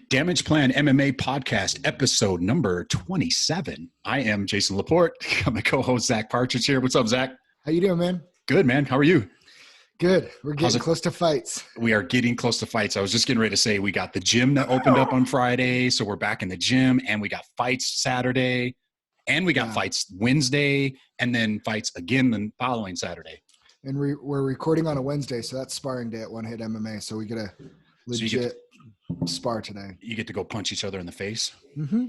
Damage Plan MMA podcast, episode number 27. I am Jason LaPorte. I'm my co-host, Zack Partridge here. What's up, Zack? How you doing, man? Good, man. How are you? Good. We're getting close to fights. We are getting close to fights. I was just getting ready to say we got the gym that opened up on Friday, so we're back in the gym, and we got fights Saturday, and we got fights Wednesday, and then fights again the following Saturday. And we're recording on a Wednesday, so that's sparring day at One Hit MMA, so we get a legit spar today. You get to go punch each other in the face? Mm-hmm.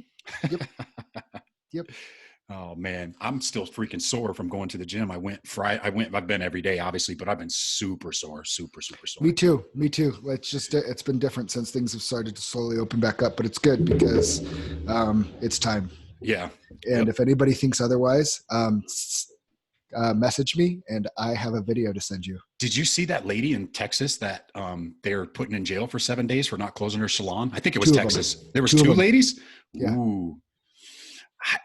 Yep. Oh man, I'm still freaking sore from going to the gym. I've been every day, obviously, but I've been super sore. Me too. It's been different since things have started to slowly open back up, but it's good because it's time. Yeah. And if anybody thinks otherwise, message me and I have a video to send you. Did you see that lady in Texas that they're putting in jail for 7 days for not closing her salon? I think it was Texas. There was two ladies. Yeah. Ooh.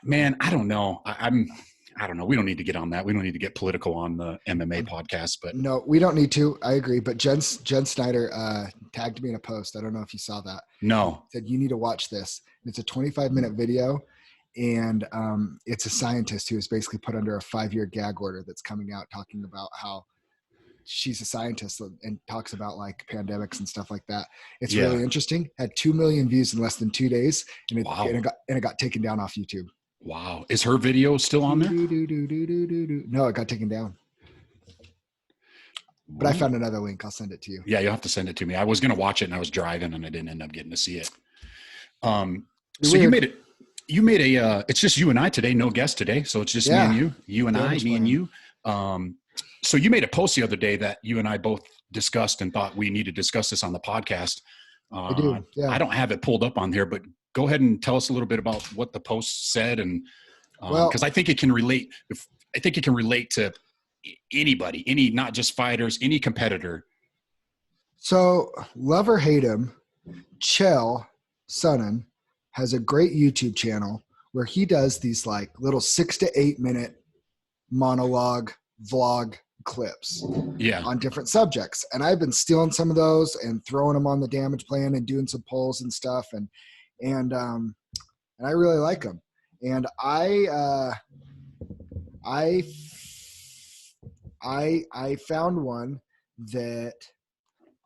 Man, I don't know. I don't know. We don't need to get on that. We don't need to get political on the MMA podcast, but no, we don't need to. I agree. But Jen Snyder tagged me in a post. I don't know if you saw that. No. Said you need to watch this. It's a 25-minute video, and it's a scientist who is basically put under a 5-year gag order that's coming out talking about how she's a scientist and talks about like pandemics and stuff like that. It's really interesting. Had 2 million views in less than 2 days, and it got taken down off YouTube. Wow. Is her video still on there? No, it got taken down. But I found another link. I'll send it to you. Yeah, you'll have to send it to me. I was going to watch it and I was driving and I didn't end up getting to see it. So you made it's just you and I today, no guest today. So it's just me and you and me and you. So you made a post the other day that you and I both discussed and thought we need to discuss this on the podcast. I do. Yeah. I don't have it pulled up on here, but go ahead and tell us a little bit about what the post said. And because I think it can relate. I think it can relate to anybody, not just fighters, any competitor. So love or hate him, Chael Sonnen has a great YouTube channel where he does these like little 6 to 8 minute monologue vlog clips on different subjects. And I've been stealing some of those and throwing them on the Damage Plan and doing some polls and stuff. And I really like them. And I found one that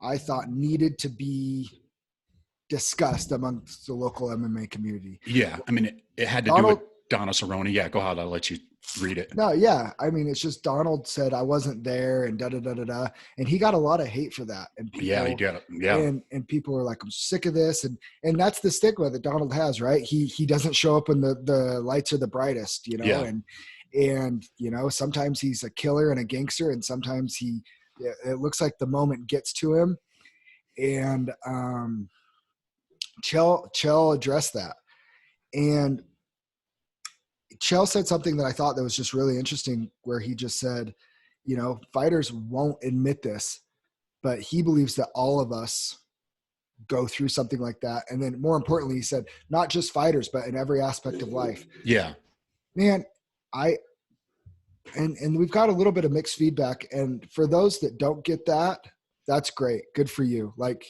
I thought needed to be discussed amongst the local MMA community. Yeah. I mean, it had to do with Donald Cerrone. Yeah. Go ahead. I'll let you read it. No. Yeah. I mean, it's just Donald said I wasn't there and and he got a lot of hate for that. And people, he got it. Yeah. And people were like, I'm sick of this. And that's the stigma that Donald has, right? He doesn't show up when the lights are the brightest, and sometimes he's a killer and a gangster, and sometimes it looks like the moment gets to him. And Chael addressed that. And Chael said something that I thought that was just really interesting, where he just said, fighters won't admit this, but he believes that all of us go through something like that. And then more importantly, he said, not just fighters, but in every aspect of life. Yeah, man, and we've got a little bit of mixed feedback. And for those that don't get that, that's great. Good for you. Like,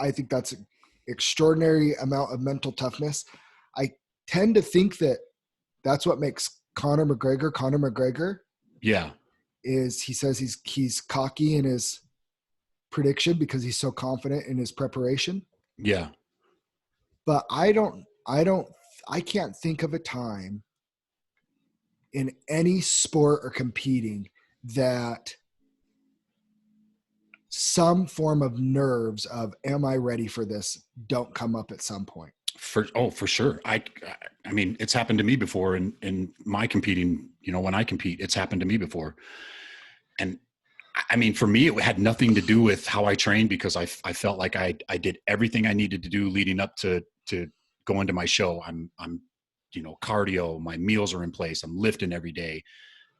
I think that's an extraordinary amount of mental toughness. I tend to think that that's what makes Conor McGregor. Yeah. Is he says he's cocky in his prediction because he's so confident in his preparation. Yeah. But I can't think of a time in any sport or competing that some form of nerves of, am I ready for this, don't come up at some point. For sure. I mean, it's happened to me before in my competing, when I compete, it's happened to me before. And I mean, for me, it had nothing to do with how I trained, because I felt like I did everything I needed to do leading up to go into my show. I'm cardio, my meals are in place. I'm lifting every day.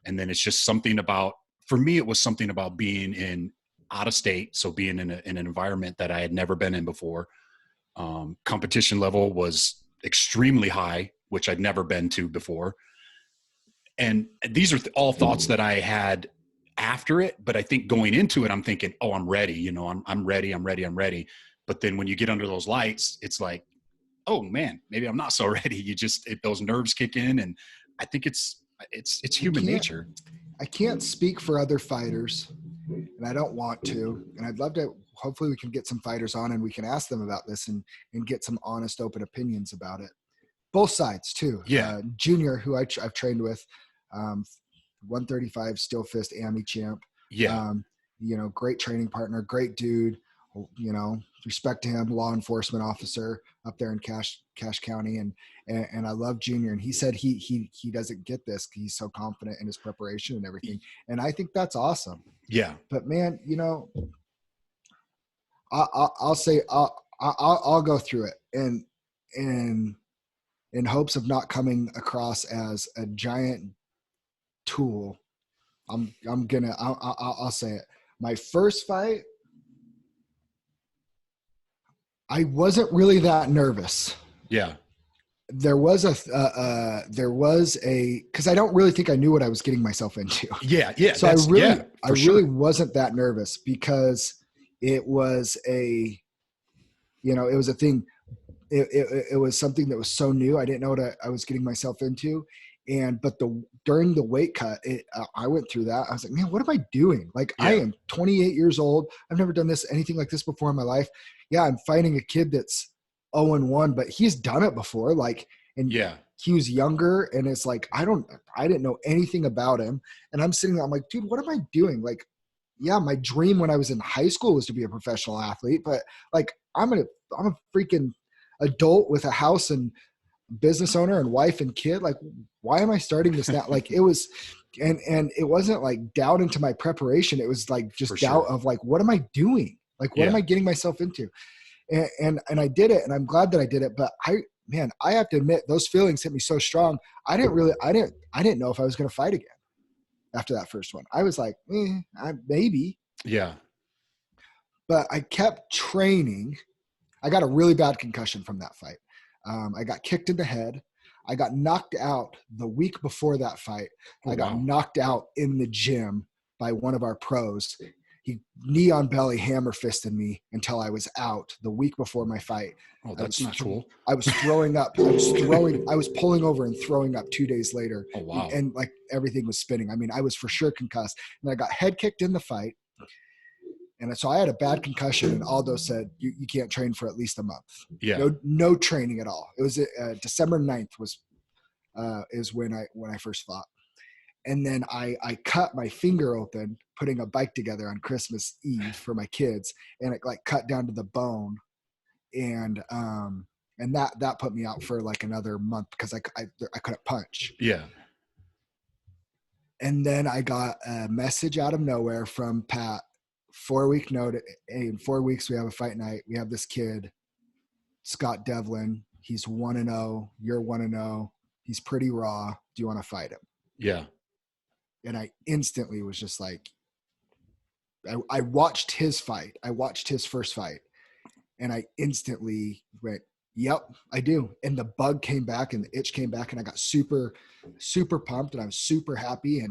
And then it's just something about, for me, it was something about being out of state. So being in an environment that I had never been in before. Competition level was extremely high, which I'd never been to before. And these are all thoughts that I had after it, but I think going into it, I'm thinking, oh, I'm ready. I'm ready. But then when you get under those lights, it's like, oh man, maybe I'm not so ready. Those nerves kick in. And I think it's human nature. I can't speak for other fighters, and I don't want to. And I'd love to, hopefully we can get some fighters on and we can ask them about this and get some honest, open opinions about it. Both sides too. Yeah. Junior, who I've trained with, 135 steel fist AMI champ. Yeah. Great training partner, great dude, respect to him, law enforcement officer up there in Cache County. And I love Junior. And he said he doesn't get this. He's so confident in his preparation and everything. And I think that's awesome. Yeah. But man, I'll say, I'll go through it and in hopes of not coming across as a giant tool. I'll say it. My first fight, I wasn't really that nervous. Yeah. There was cause I don't really think I knew what I was getting myself into. Yeah. Yeah. So I really wasn't that nervous because it was it was a thing. It was something that was so new. I didn't know what I was getting myself into. But during the weight cut, I went through that. I was like, man, what am I doing? Like, yeah. I am 28 years old. I've never done anything like this before in my life. Yeah. I'm fighting a kid that's 0-1, but he's done it before. He was younger, and it's like, I didn't know anything about him. And I'm sitting there, I'm like, dude, what am I doing? Like, yeah, my dream when I was in high school was to be a professional athlete, but like, I'm a freaking adult with a house and business owner and wife and kid. Like, why am I starting this now? Like, it was, and it wasn't like doubt into my preparation. It was like just doubt of like, what am I doing? Like, what am I getting myself into? And I did it, and I'm glad that I did it. But I have to admit, those feelings hit me so strong. I didn't know if I was going to fight again after that first one. I was like, maybe. Yeah. But I kept training. I got a really bad concussion from that fight. I got kicked in the head. I got knocked out the week before that fight. I got knocked out in the gym by one of our pros. He knee on belly hammer fisted me until I was out the week before my fight. Oh, that's not cool. I was throwing up. I was pulling over and throwing up 2 days later. Oh, wow. And like everything was spinning. I mean, I was for sure concussed. And I got head kicked in the fight. And so I had a bad concussion, and Aldo said, you can't train for at least a month. Yeah. No training at all. It was December 9th is when I first fought. And then I cut my finger open putting a bike together on Christmas Eve for my kids, and it like cut down to the bone. And that put me out for like another month because I couldn't punch. Yeah. And then I got a message out of nowhere from Pat, 4-week notice. Hey, in 4 weeks we have a fight night. We have this kid, Scott Devlin. He's 1-0. You're 1-0. He's pretty raw. Do you want to fight him? Yeah. And I instantly was just like, I watched his fight. I watched his first fight, and I instantly went, yep, I do. And the bug came back and the itch came back, and I got super, super pumped, and I was super happy,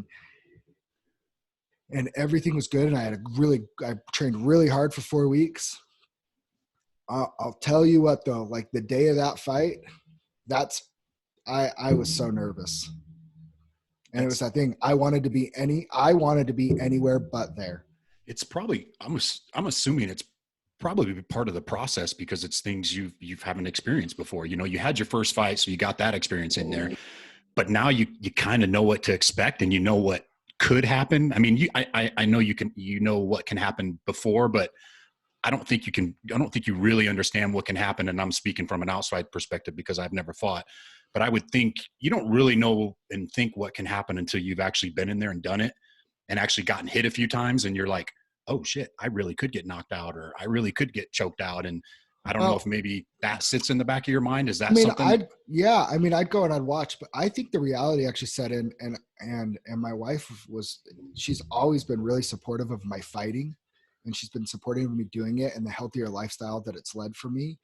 and everything was good. And I trained really hard for 4 weeks. I'll tell you what though, like the day of that fight, I was so nervous. And it was that thing. I wanted to be anywhere but there. It's probably, I'm assuming it's probably part of the process because it's things you haven't experienced before. You had your first fight, so you got that experience in there, but now you kind of know what to expect, and you know what could happen. I mean, I know you know what can happen before, but I don't think you really understand what can happen. And I'm speaking from an outside perspective because I've never fought, but I would think you don't really know and think what can happen until you've actually been in there and done it and actually gotten hit a few times. And you're like, oh shit, I really could get knocked out, or I really could get choked out. And I don't know if maybe that sits in the back of your mind. Is that something? I'd go and I'd watch, but I think the reality actually set in, and my wife she's always been really supportive of my fighting, and she's been supportive of me doing it and the healthier lifestyle that it's led for me.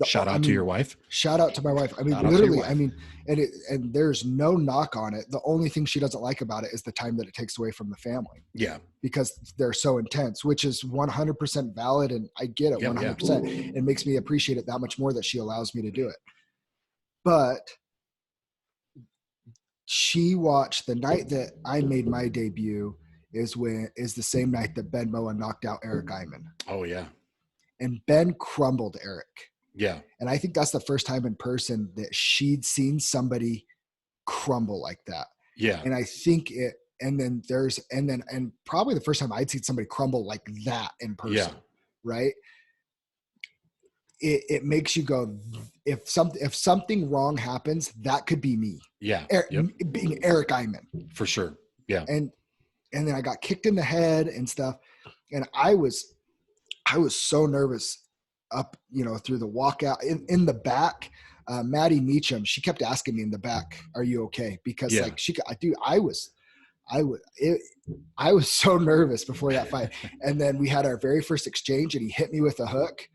Shout out to your wife. Shout out to my wife. I mean, literally, I mean, and there's no knock on it. The only thing she doesn't like about it is the time that it takes away from the family. Yeah. Because they're so intense, which is 100% valid. And I get it 100%. It makes me appreciate it that much more that she allows me to do it. But she watched the night that I made my debut is the same night that Ben Moa knocked out Eric Eyman. Oh yeah. And Ben crumbled Eric. Yeah. And I think that's the first time in person that she'd seen somebody crumble like that. Yeah. And I think and probably the first time I'd seen somebody crumble like that in person. Yeah. Right. It makes you go, if something wrong happens, that could be me. Yeah. Being Eric Eyman. For sure. Yeah. And then I got kicked in the head and stuff. And I was so nervous up, through the walkout in the back. Maddie Meacham, she kept asking me in the back, "Are you okay?" Because I was so nervous before that fight. And then we had our very first exchange and he hit me with a hook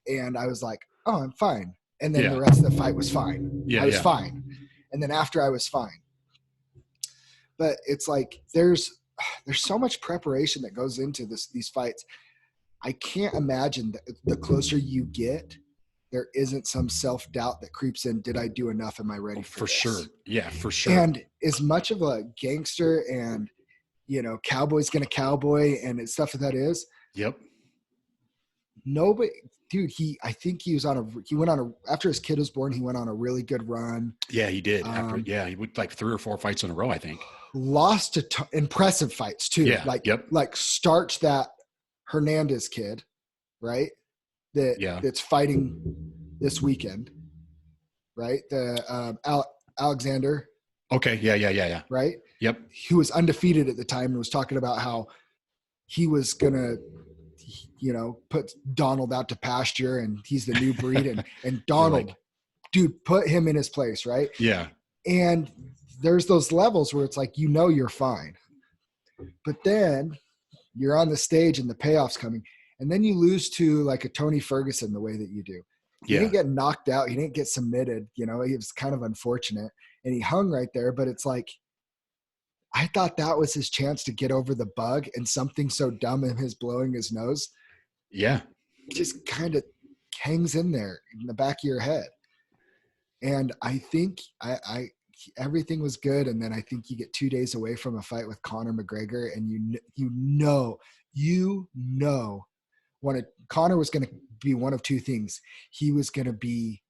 and I was like, "Oh, I'm fine." And then the rest of the fight was fine. I was fine. And then after I was fine. But it's like, there's so much preparation that goes into these fights. I can't imagine that the closer you get, there isn't some self-doubt that creeps in. Did I do enough? Am I ready for this? Sure. Yeah, for sure. And as much of a gangster and, cowboy's going to cowboy and stuff that is. Yep. Nobody, dude, after his kid was born, he went on a really good run. Yeah, he did. He would like 3 or 4 fights in a row, I think. Lost to impressive fights too. Yeah. Like starch that Hernandez kid, right? That's fighting this weekend, right? The Alexander. Okay. Yeah. Right. Yep. He was undefeated at the time and was talking about how he was gonna, put Donald out to pasture and he's the new breed and Donald, dude, put him in his place, right? Yeah. And there's those levels where it's like, you're fine, but then you're on the stage and the payoff's coming. And then you lose to like a Tony Ferguson the way that you do. He didn't get knocked out. He didn't get submitted. It was kind of unfortunate. And he hung right there. But it's like, I thought that was his chance to get over the bug, and something so dumb as his blowing his nose. Yeah. Just kind of hangs in there in the back of your head. And I think everything was good. And then I think you get 2 days away from a fight with Conor McGregor, and Conor was going to be one of two things. He was going to be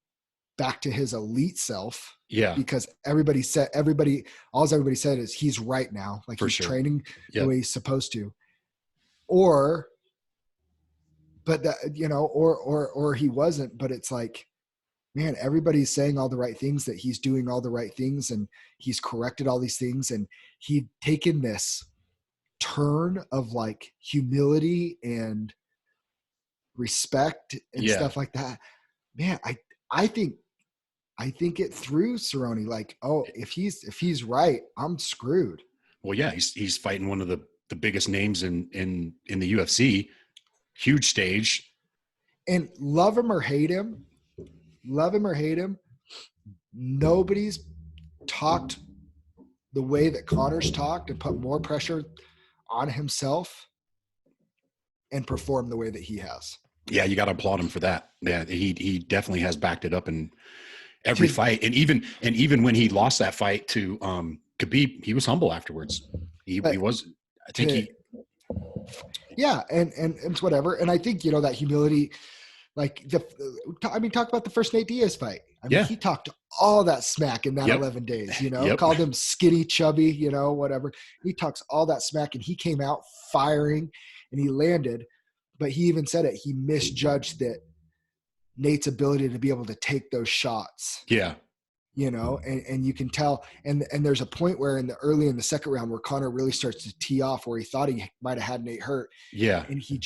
back to his elite self. Yeah. Because all everybody said is he's right now. Like he's training the way he's supposed to. Or he wasn't, but it's like, man, everybody's saying all the right things, that he's doing all the right things and he's corrected all these things. And he'd taken this turn of like humility and respect and stuff like that. Man, I think it threw Cerrone like, oh, if he's right, I'm screwed. Well, yeah, he's fighting one of the biggest names in the UFC, huge stage. And love him or hate him, nobody's talked the way that Conor's talked and put more pressure on himself and perform the way that he has. Yeah, you got to applaud him for that. Yeah, he definitely has backed it up in every fight, and even when he lost that fight to Khabib, he was humble afterwards. He was. I think he. Yeah, and it's whatever, and I think that humility. Like talk about the first Nate Diaz fight. He talked all that smack in that 11 days, called him skinny, chubby, whatever. He talks all that smack, and he came out firing and he landed, but he even said it. He misjudged that Nate's ability to be able to take those shots. Yeah. And you can tell, and there's a point where early in the second round where Conor really starts to tee off, where he thought he might have had Nate hurt. Yeah. And he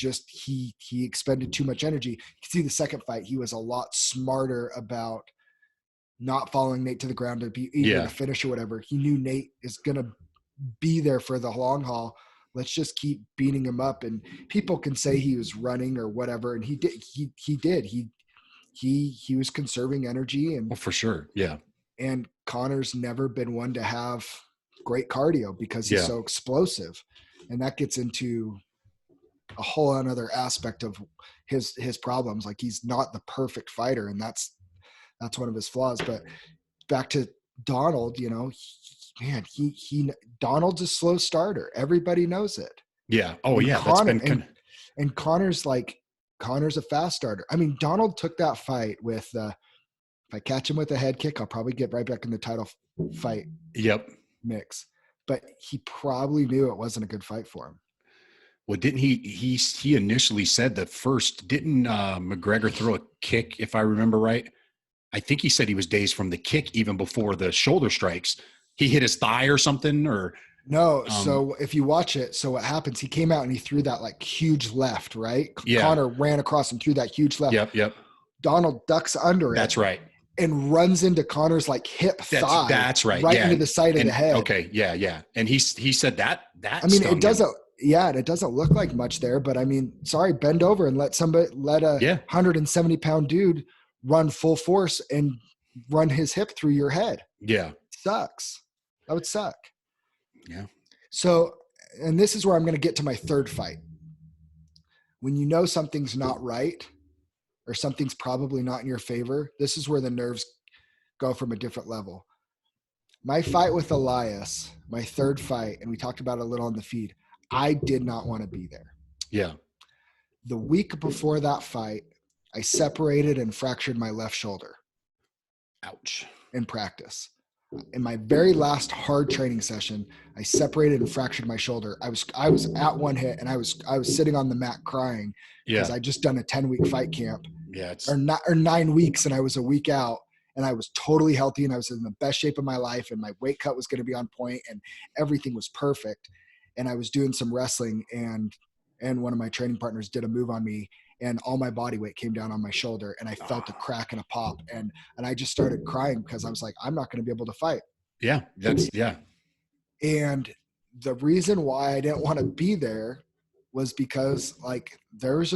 expended too much energy. You can see the second fight, he was a lot smarter about not following Nate to the ground to be either to finish or whatever. He knew Nate is going to be there for the long haul. Let's just keep beating him up. And people can say he was running or whatever. And he did. he was conserving energy, Oh, for sure. Yeah. and Conor's never been one to have great cardio because he's Yeah. so explosive. And that gets into a whole another aspect of his problems. Like, he's not the perfect fighter, and that's one of his flaws. But back to Donald, Donald's a slow starter. Everybody knows it. Yeah. Oh, And yeah. That's been and Conor's a fast starter. I mean, Donald took that fight with if I catch him with a head kick, I'll probably get right back in the title fight Yep. mix. But he probably knew it wasn't a good fight for him. Well, didn't he initially said that first, didn't McGregor throw a kick, if I remember right? I think he said he was dazed from the kick even before the shoulder strikes. He hit his thigh or something, or no. So if you watch it, so what happens, he came out and he threw that like huge left, right? Yeah. Conor ran across and threw that huge left. Yep. Donald ducks under it. That's right. And runs into Conor's like hip thigh. That's right. Right yeah. into the side of the head. Okay. Yeah. And he said that. I mean, it doesn't. Yeah, and it doesn't look like much there, but I mean, sorry, bend over and let a 170-pound dude run full force and run his hip through your head. Yeah. Sucks. That would suck. Yeah. So, and this is where I'm going to get to my third fight. When you know something's not right or something's probably not in your favor, this is where the nerves go from a different level. My fight with Elias, my third fight, and we talked about it a little on the feed, I did not want to be there. Yeah. The week before that fight, I separated and fractured my left shoulder. Ouch. In practice. In my very last hard training session, I separated and fractured my shoulder. I was at one hit, and I was sitting on the mat crying because I just done a 10-week fight camp. Yeah. Or 9 weeks, and I was a week out, and I was totally healthy, and I was in the best shape of my life, and my weight cut was going to be on point, and everything was perfect. And I was doing some wrestling, and one of my training partners did a move on me, and all my body weight came down on my shoulder, and I felt a crack and a pop, and I just started crying because I was like, I'm not going to be able to fight. Yeah. And the reason why I didn't want to be there was because there was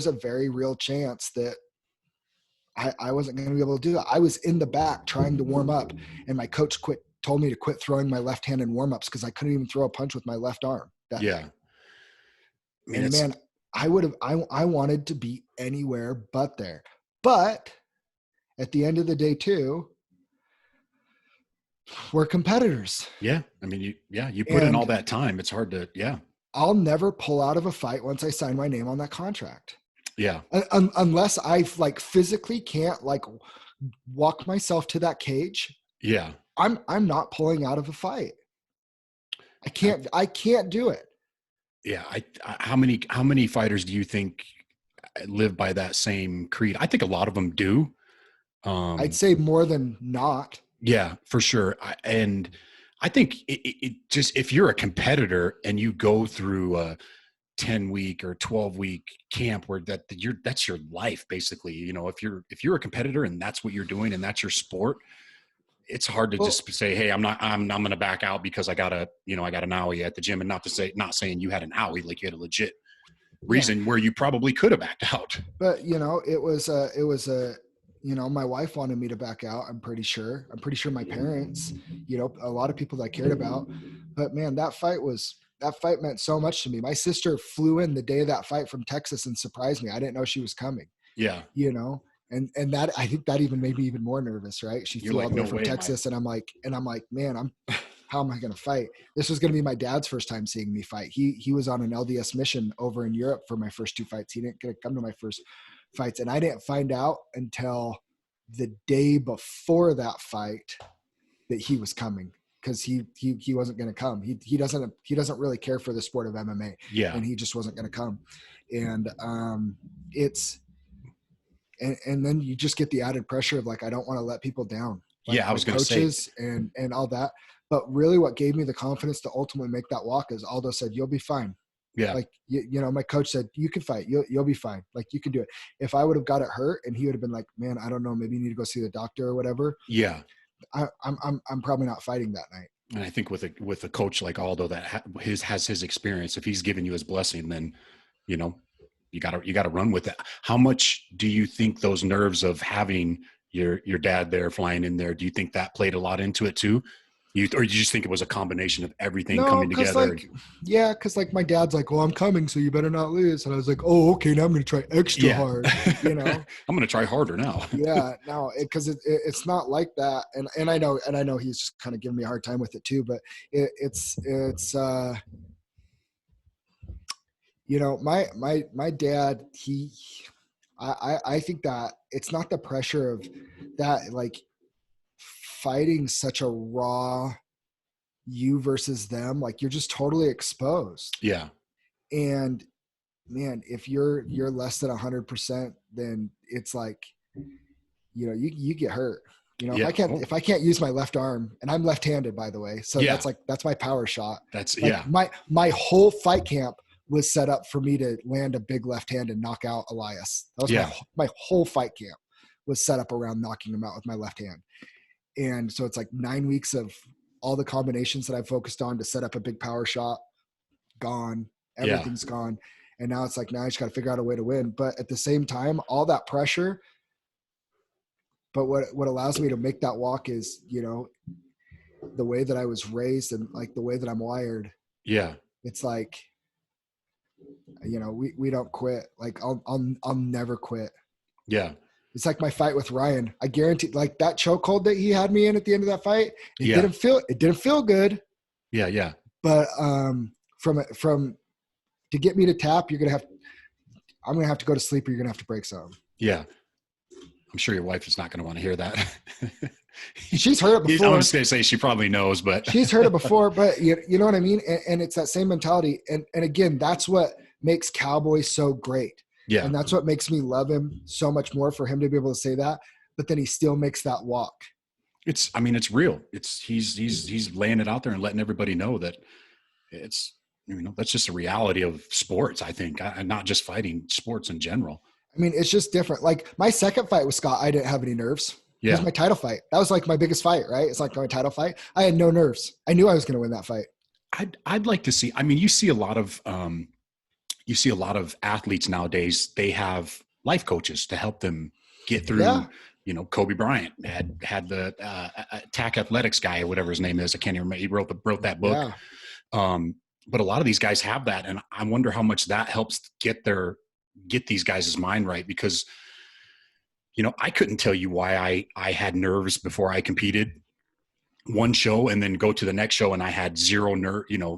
a very real chance that I wasn't going to be able to do it. I was in the back trying to warm up, and my coach told me to quit throwing my left hand in warm-ups because I couldn't even throw a punch with my left arm. Yeah. I wanted to be anywhere but there. But at the end of the day too, we're competitors. Yeah. I mean, you put in all that time. It's hard to, I'll never pull out of a fight once I sign my name on that contract. Yeah. Unless I physically can't walk myself to that cage. Yeah. I'm not pulling out of a fight. I can't do it. Yeah. How many fighters do you think live by that same creed? I think a lot of them do. I'd say more than not. Yeah, for sure. And I think it just, if you're a competitor and you go through a 10-week or 12-week camp where that's your life, basically, if you're a competitor and that's what you're doing and that's your sport, it's hard to just say, hey, I'm going to back out because I got an owie at the gym, and not saying you had an owie, like you had a legit reason where you probably could have backed out. But it was my wife wanted me to back out. I'm pretty sure my parents, a lot of people that I cared about, but man, that fight meant so much to me. My sister flew in the day of that fight from Texas and surprised me. I didn't know she was coming. Yeah. And that, I think that even made me even more nervous, right? She flew all the way from Texas, and I'm like, man, how am I going to fight? This was going to be my dad's first time seeing me fight. He was on an LDS mission over in Europe for my first 2 fights. He didn't get to come to my first fights, and I didn't find out until the day before that fight that he was coming, because he wasn't going to come. He doesn't really care for the sport of MMA. Yeah. And he just wasn't going to come. And and then you just get the added pressure of I don't want to let people down. I was going to say, coaches and all that. But really what gave me the confidence to ultimately make that walk is Aldo said, you'll be fine. Yeah. My coach said, you can fight. You'll be fine. You can do it. If I would have got it hurt and he would have been like, man, I don't know, maybe you need to go see the doctor or whatever. Yeah. I'm probably not fighting that night. And I think with a coach like Aldo that has his experience, if he's giving you his blessing, then, you gotta run with it. How much do you think those nerves of having your dad there flying in there, do you think that played a lot into it too? Or you just think it was a combination of everything No, coming because together? because my dad's like, well, I'm coming, so you better not lose. And I was like, oh, okay, now I'm going to try extra Yeah. hard, you know? I'm going to try harder now. Yeah, no, because it's not like that. And I know he's just kind of giving me a hard time with it too, but it's my dad, I think that it's not the pressure of that, like fighting such a raw you versus them, like you're just totally exposed. Yeah. And man, if you're less than 100%, then it's like, you get hurt. Yeah. If I can't use my left arm, and I'm left-handed, by the way, so Yeah. that's my power shot. That's like yeah. my whole fight camp was set up for me to land a big left hand and knock out Elias. That was my whole fight camp was set up around knocking him out with my left hand. And so it's like 9 weeks of all the combinations that I focused on to set up a big power shot, gone. Everything's gone. And now it's like, now I just got to figure out a way to win. But at the same time, all that pressure, but what allows me to make that walk is, the way that I was raised and like the way that I'm wired. Yeah. It's like, we don't quit. Like I'll never quit. Yeah. It's like my fight with Ryan. I guarantee, like that chokehold that he had me in at the end of that fight, it didn't feel good. Yeah. Yeah. But from to get me to tap, I'm going to have to go to sleep or you're going to have to break some. Yeah. I'm sure your wife is not going to want to hear that. She's heard it before. I was going to say she probably knows, but she's heard it before, but you know what I mean? And it's that same mentality. And again, that's what makes Cowboy so great. Yeah. And that's what makes me love him so much more, for him to be able to say that, but then he still makes that walk. It's real. He's laying it out there and letting everybody know that it's, that's just a reality of sports, I think, and not just fighting, sports in general. I mean, it's just different. Like my second fight with Scott, I didn't have any nerves. Yeah. It was my title fight. That was like my biggest fight, right? It's like my title fight. I had no nerves. I knew I was going to win that fight. I'd like to see, you see a lot of athletes nowadays, they have life coaches to help them get through. Yeah. Kobe Bryant had the Attack Athletics guy, or whatever his name is. I can't even remember. He wrote that book. Yeah. But a lot of these guys have that. And I wonder how much that helps get these guys' mind right, because, I couldn't tell you why I had nerves before I competed one show and then go to the next show and I had zero nerve. I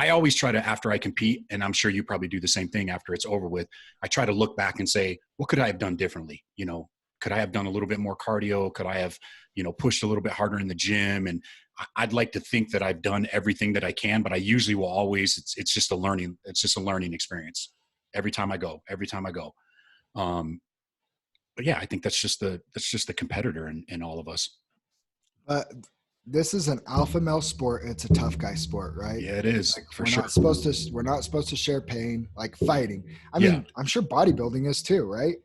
always try to, after I compete, and I'm sure you probably do the same thing after it's over with, I try to look back and say, what could I have done differently? Could I have done a little bit more cardio? Could I have, pushed a little bit harder in the gym? And I'd like to think that I've done everything that I can, but I usually will always, it's just a learning experience every time I go. But yeah, I think that's just the competitor in all of us. But this is an alpha male sport. It's a tough guy sport, right? Yeah, it is. Like, we're not supposed to share pain, like fighting. I mean, I'm sure bodybuilding is too, right?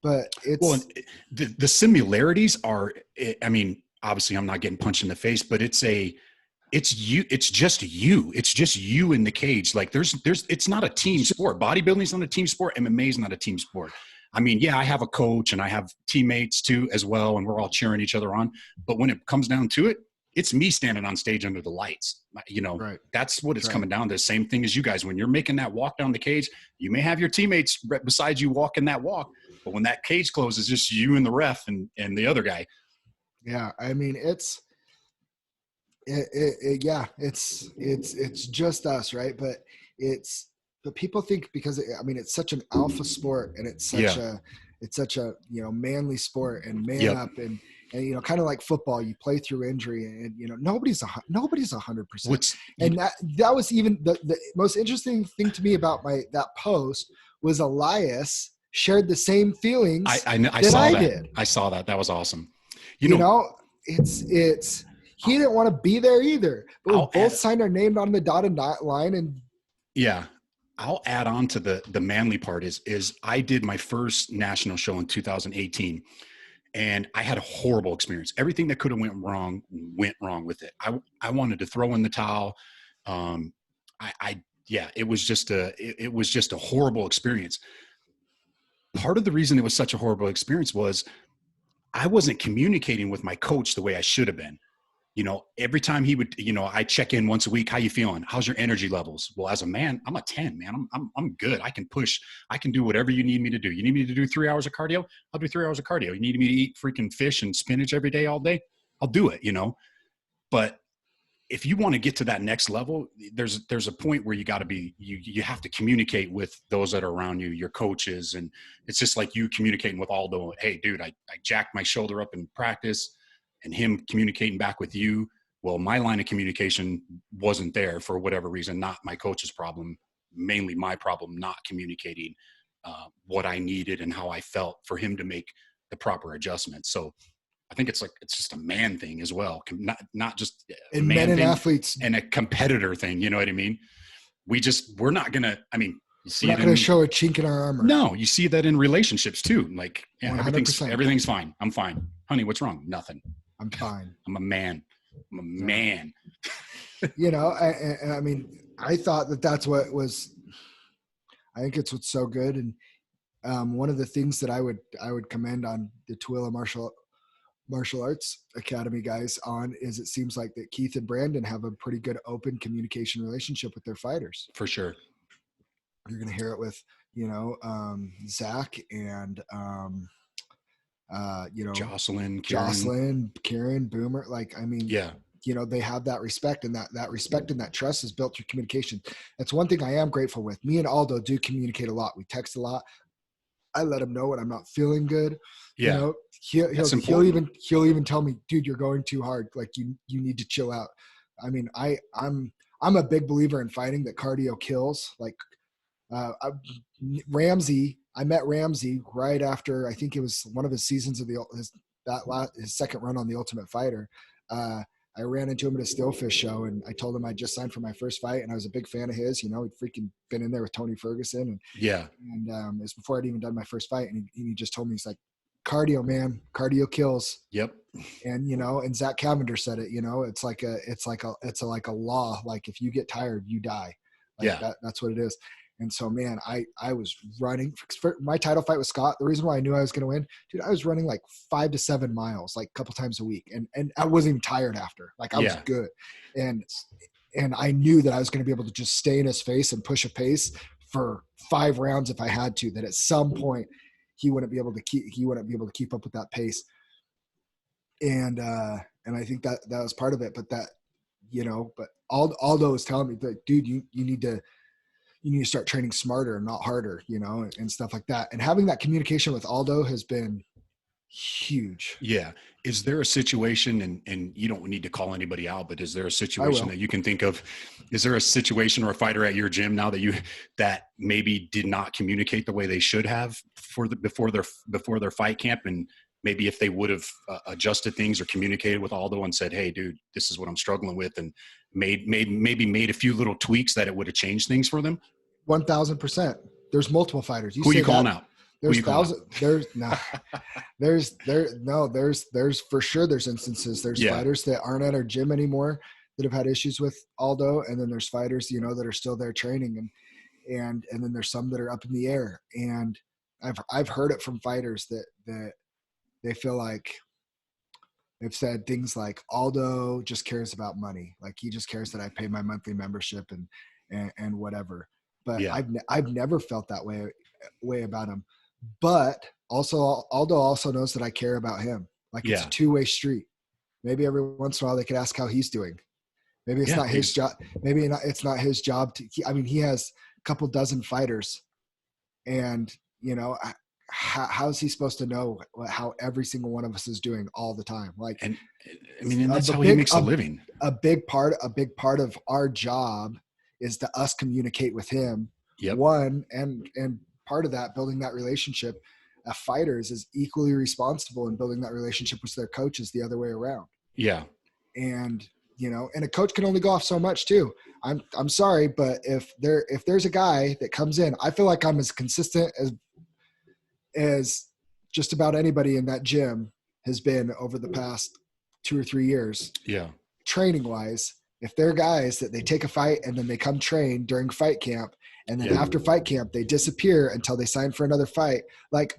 But the similarities are, obviously I'm not getting punched in the face, but it's just you in the cage. Like it's not a team sport. Bodybuilding is not a team sport. MMA is not a team sport. I have a coach and I have teammates too as well, and we're all cheering each other on. But when it comes down to it, it's me standing on stage under the lights. Right. That's what it's coming down to. Same thing as you guys. When you're making that walk down the cage, you may have your teammates beside you walking that walk, but when that cage closes, just you and the ref and the other guy. Yeah, it's just us, right? But people think, because it's such an alpha sport, and it's such a manly sport, and man up, and kind of like football, you play through injury, and nobody's 100%. And that was even the most interesting thing to me about that post was Elias shared the same feelings. I saw that. I saw that. That was awesome. It's he didn't want to be there either, but we both signed our name on the dotted line, and I'll add on to the manly part is I did my first national show in 2018, and I had a horrible experience. Everything that could have went wrong with it. I wanted to throw in the towel. I yeah, it was just a horrible experience. Part of the reason it was such a horrible experience was I wasn't communicating with my coach the way I should have been. Every time he would, I check in once a week. How you feeling? How's your energy levels? Well, as a man, I'm a 10, man. I'm good. I can push. I can do whatever you need me to do. You need me to do 3 hours of cardio? I'll do 3 hours of cardio. You need me to eat freaking fish and spinach every day, all day? I'll do it, But if you want to get to that next level, there's a point where you got to be, you have to communicate with those that are around you, your coaches. And it's just like you communicating with Aldo. Hey, dude, I jacked my shoulder up in practice, and him communicating back with you. Well, my line of communication wasn't there for whatever reason, not my coach's problem, mainly my problem, not communicating what I needed and how I felt for him to make the proper adjustments. So I think it's just a man thing as well. Not just a And man men and thing athletes, and a competitor thing. You know what I mean? We're not going to, you see we're not going to show a chink in our armor. No, you see that in relationships too. Like, yeah, 100%. everything's fine. I'm fine. Honey, what's wrong? Nothing. I'm fine. I'm a man. I'm a man. I thought that's what was, I think it's what's so good. And one of the things that I would commend on the Tooele Martial Arts Academy guys on is it seems like that Keith and Brandon have a pretty good open communication relationship with their fighters. For sure. You're going to hear it with, Zach and, Jocelyn, Karen, Boomer. yeah. They have that respect, and that respect and that trust is built through communication. That's one thing I am grateful with. Me and Aldo do communicate a lot. We text a lot. I let him know when I'm not feeling good. Yeah. He'll even tell me, dude, you're going too hard. Like you need to chill out. I'm a big believer in fighting that cardio kills. Like, Ramsey, I met Ramsey right after, I think it was one of his seasons of his second run on The Ultimate Fighter. I ran into him at a Stillfish show, and I told him I just signed for my first fight, and I was a big fan of his. He'd freaking been in there with Tony Ferguson, and it was before I'd even done my first fight, and he just told me, he's like, cardio, man, cardio kills. Yep. And and Zach Cavendish said it. It's like a law. Like if you get tired, you die. That's what it is. And so, man, I was running for my title fight with Scott. The reason why I knew I was going to win, dude, I was running like 5 to 7 miles, like a couple times a week. And I wasn't even tired after. Like I was good. And I knew that I was going to be able to just stay in his face and push a pace for 5 rounds if I had to, that at some point he wouldn't be able to keep up with that pace. And I think that was part of it. But but Aldo was telling me that, dude, you need to start training smarter and not harder, and stuff like that. And having that communication with Aldo has been huge. Yeah. Is there a situation, and you don't need to call anybody out, but is there a situation that you can think of? Is there a situation or a fighter at your gym now that maybe did not communicate the way they should have before their fight camp? And maybe if they would have adjusted things or communicated with Aldo and said, hey, dude, this is what I'm struggling with, and maybe made a few little tweaks, that it would have changed things for them? 1,000%. There's multiple fighters. Who are you calling out? There's for sure there's instances. There's fighters that aren't at our gym anymore that have had issues with Aldo. And then there's fighters, that are still there training, and then there's some that are up in the air. And I've heard it from fighters that they feel like they've said things like, Aldo just cares about money. Like he just cares that I pay my monthly membership and whatever. But I've never felt that way about him. But also Aldo also knows that I care about him. Like it's a two-way street. Maybe every once in a while they could ask how he's doing. Maybe it's not his job. Maybe it's not his job he has a couple dozen fighters, and how's he supposed to know how every single one of us is doing all the time? Like, and that's how he makes a living. A big part of our job is to us communicate with him. Yep. One, and part of that, building that relationship, fighters is equally responsible in building that relationship with their coaches the other way around. Yeah. And, and a coach can only go off so much too. I'm sorry, but if there's a guy that comes in, I feel like I'm as consistent as just about anybody in that gym has been over the past 2 or 3 years. Yeah. Training wise. if they're guys that they take a fight and then they come train during fight camp, and then after fight camp, they disappear until they sign for another fight. Like,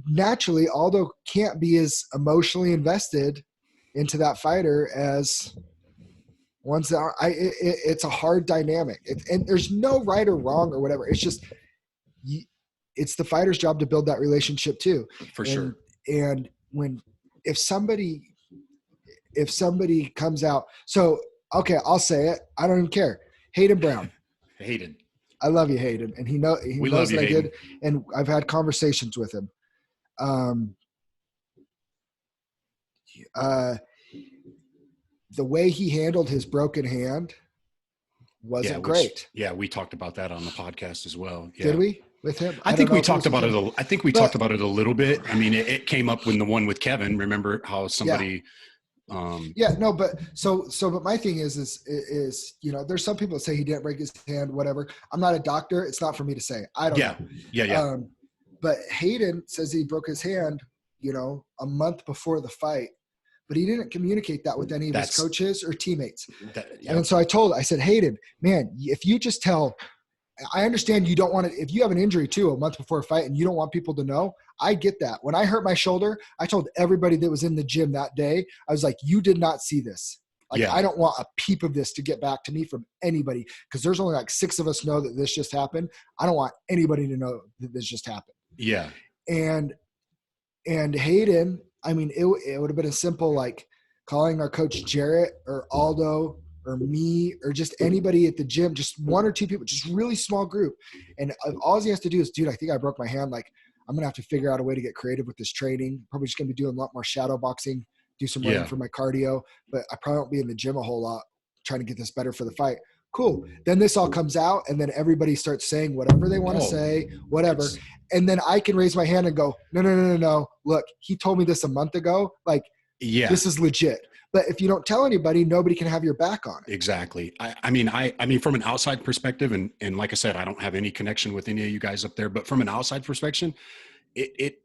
naturally, Aldo can't be as emotionally invested into that fighter as ones that are. It's a hard dynamic, and there's no right or wrong or whatever. It's just, it's the fighter's job to build that relationship too. For sure. And if somebody comes out, so okay, I'll say it. I don't even care. Hayden Brown. Hayden. I love you, Hayden. And he knows that I did. And I've had conversations with him. The way he handled his broken hand wasn't great. We talked about that on the podcast as well. Yeah. Did we with him? I think we talked about it. I think we talked about it a little bit. I mean, it came up when the one with Kevin. Remember how somebody? But my thing is, there's some people that say he didn't break his hand, whatever. I'm not a doctor. It's not for me to say. I don't know. Yeah. But Hayden says he broke his hand, a month before the fight, but he didn't communicate that with any of his coaches or teammates. And so I said, Hayden, man, if you just tell, I understand you don't want to, if you have an injury too, a month before a fight and you don't want people to know, I get that. When I hurt my shoulder, I told everybody that was in the gym that day, I was like, you did not see this. I don't want a peep of this to get back to me from anybody, because there's only like 6 of us know that this just happened. I don't want anybody to know that this just happened. Yeah. And Hayden, I mean, it would have been a simple, like, calling our coach Jarrett or Aldo or me or just anybody at the gym, just 1 or 2 people, just really small group. And all he has to do is, dude, I think I broke my hand. Like, I'm going to have to figure out a way to get creative with this training. Probably just going to be doing a lot more shadow boxing, do some running for my cardio, but I probably won't be in the gym a whole lot trying to get this better for the fight. Cool. Then this all comes out, and then everybody starts saying whatever they want to say, whatever. And then I can raise my hand and go, no. Look, he told me this a month ago. Like, this is legit. But if you don't tell anybody, nobody can have your back on it. Exactly. I mean, from an outside perspective, and like I said, I don't have any connection with any of you guys up there, but from an outside perspective, it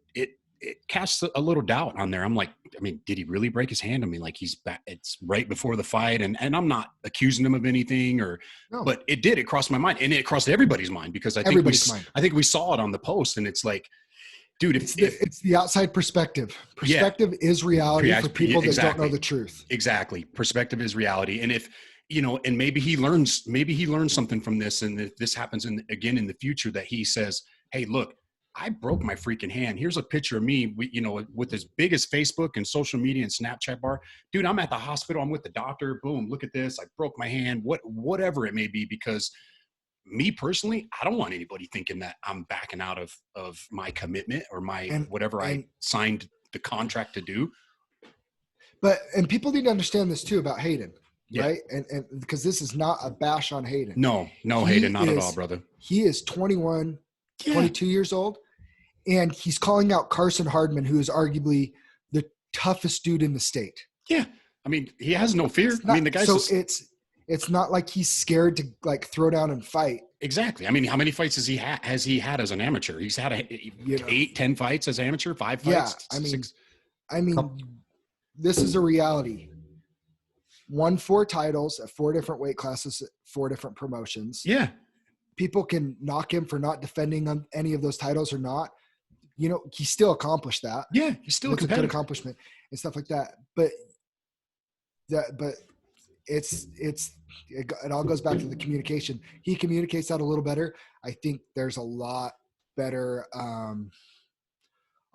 casts a little doubt on there. I'm like, I mean, did he really break his hand? I mean, like, he's back, it's right before the fight, and I'm not accusing him of anything but it did. It crossed my mind, and it crossed everybody's mind, because I think we saw it on the post, and it's like, dude, it's the outside perspective. Perspective is reality for people that don't know the truth. Exactly. Perspective is reality. And if, and maybe he learns something from this, and if this happens again in the future, that he says, hey, look, I broke my freaking hand. Here's a picture of me, with as big as Facebook and social media and Snapchat bar. Dude, I'm at the hospital. I'm with the doctor. Boom, look at this. I broke my hand, whatever it may be, because me personally, I don't want anybody thinking that I'm backing out of my commitment or whatever I signed the contract to do. And people need to understand this too about Hayden, right? And because this is not a bash on Hayden. No, Hayden, not at all, brother. He is 21, 22 years old, and he's calling out Carson Hardman, who is arguably the toughest dude in the state. Yeah. I mean, he has no fear. The guy's it's not like he's scared to, like, throw down and fight. Exactly. I mean, how many fights has he had as an amateur? He's had 8-10 fights as amateur, 5 fights. Yeah. 6. I mean, this is a reality. Won 4 titles at 4 different weight classes, 4 different promotions. Yeah. People can knock him for not defending on any of those titles or not. He still accomplished that. Yeah. He's still a competitor. Good accomplishment and stuff like that. But it all goes back to the communication. He communicates that a little better. I think there's a lot better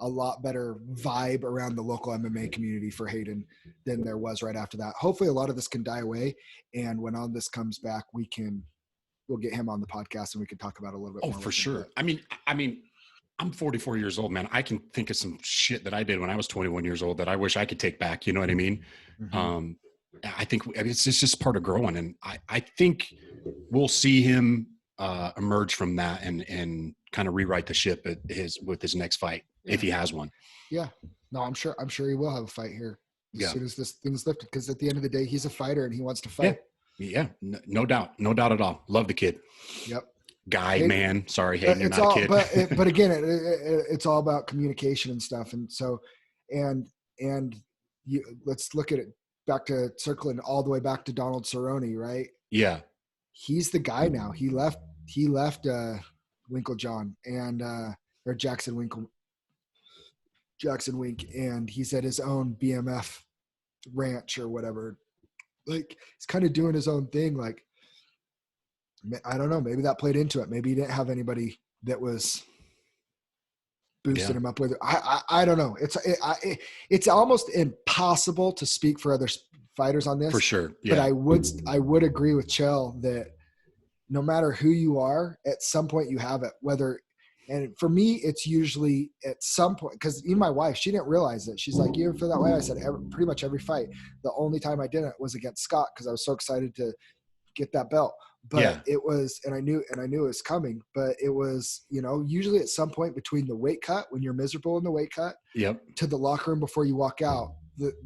vibe around the local MMA community for Hayden than there was right after that. Hopefully a lot of this can die away, and when all this comes back, we'll get him on the podcast and we can talk about it a little bit more. Oh, for sure. I mean, I'm 44 years old, man. I can think of some shit that I did when I was 21 years old that I wish I could take back. You know what I mean? Mm-hmm. I think it's just part of growing. And I think we'll see him emerge from that and kind of rewrite the ship with his next fight, if he has one. Yeah. No, I'm sure he will have a fight here as soon as this thing's lifted, because at the end of the day, he's a fighter and he wants to fight. Yeah. No doubt. No doubt at all. Love the kid. Yep. Guy, man. Sorry, Hayden, you're not a kid. But again, it's all about communication and stuff. And so, and let's look at it back to circling all the way back to Donald Cerrone, right? Yeah. He's the guy now. He left Winklejohn and or Jackson Wink, and he's at his own BMF ranch or whatever. Like he's kind of doing his own thing. Like I don't know, maybe that played into it. Maybe he didn't have anybody that was boosting him up with it. I don't know. It's almost impossible to speak for other fighters on this, For sure. Yeah. but I would agree with Chell that no matter who you are, at some point you have it. And for me, it's usually at some point, because even my wife, she didn't realize it. She's like, "You ever feel that way?" I said, pretty much every fight. The only time I didn't was against Scott because I was so excited to get that belt. But it was, and I knew it was coming. But it was, usually at some point between the weight cut, when you're miserable in the weight cut, to the locker room before you walk out,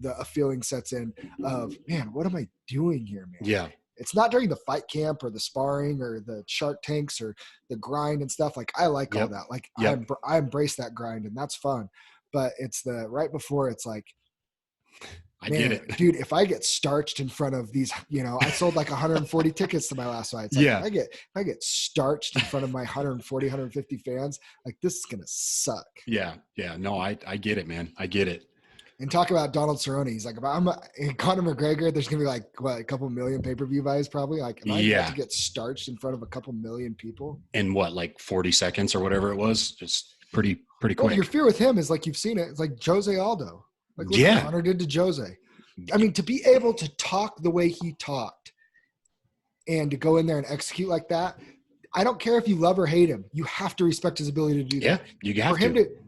a feeling sets in of, man, what am I doing here, man? Yeah. It's not during the fight camp or the sparring or the Shark Tanks or the grind and stuff. Like I like all that. Like I embrace that grind and that's fun. But it's the right before it's like, I get it, dude. If I get starched in front of these, I sold like 140 tickets to my last fight. It's like, if I get starched in front of my 140, 150 fans, like this is gonna suck. Yeah. No, I get it, man. I get it. And talk about Donald Cerrone. He's like, if I'm Conor McGregor, there's gonna be like a couple million pay-per-view buys probably. Like, am I about to get starched in front of a couple million people in like 40 seconds or whatever it was? Just pretty quick. Well, your fear with him is like you've seen it. It's like Jose Aldo. Like what Conor did to Jose. I mean, to be able to talk the way he talked and to go in there and execute like that, I don't care if you love or hate him. You have to respect his ability to do that. Yeah, you have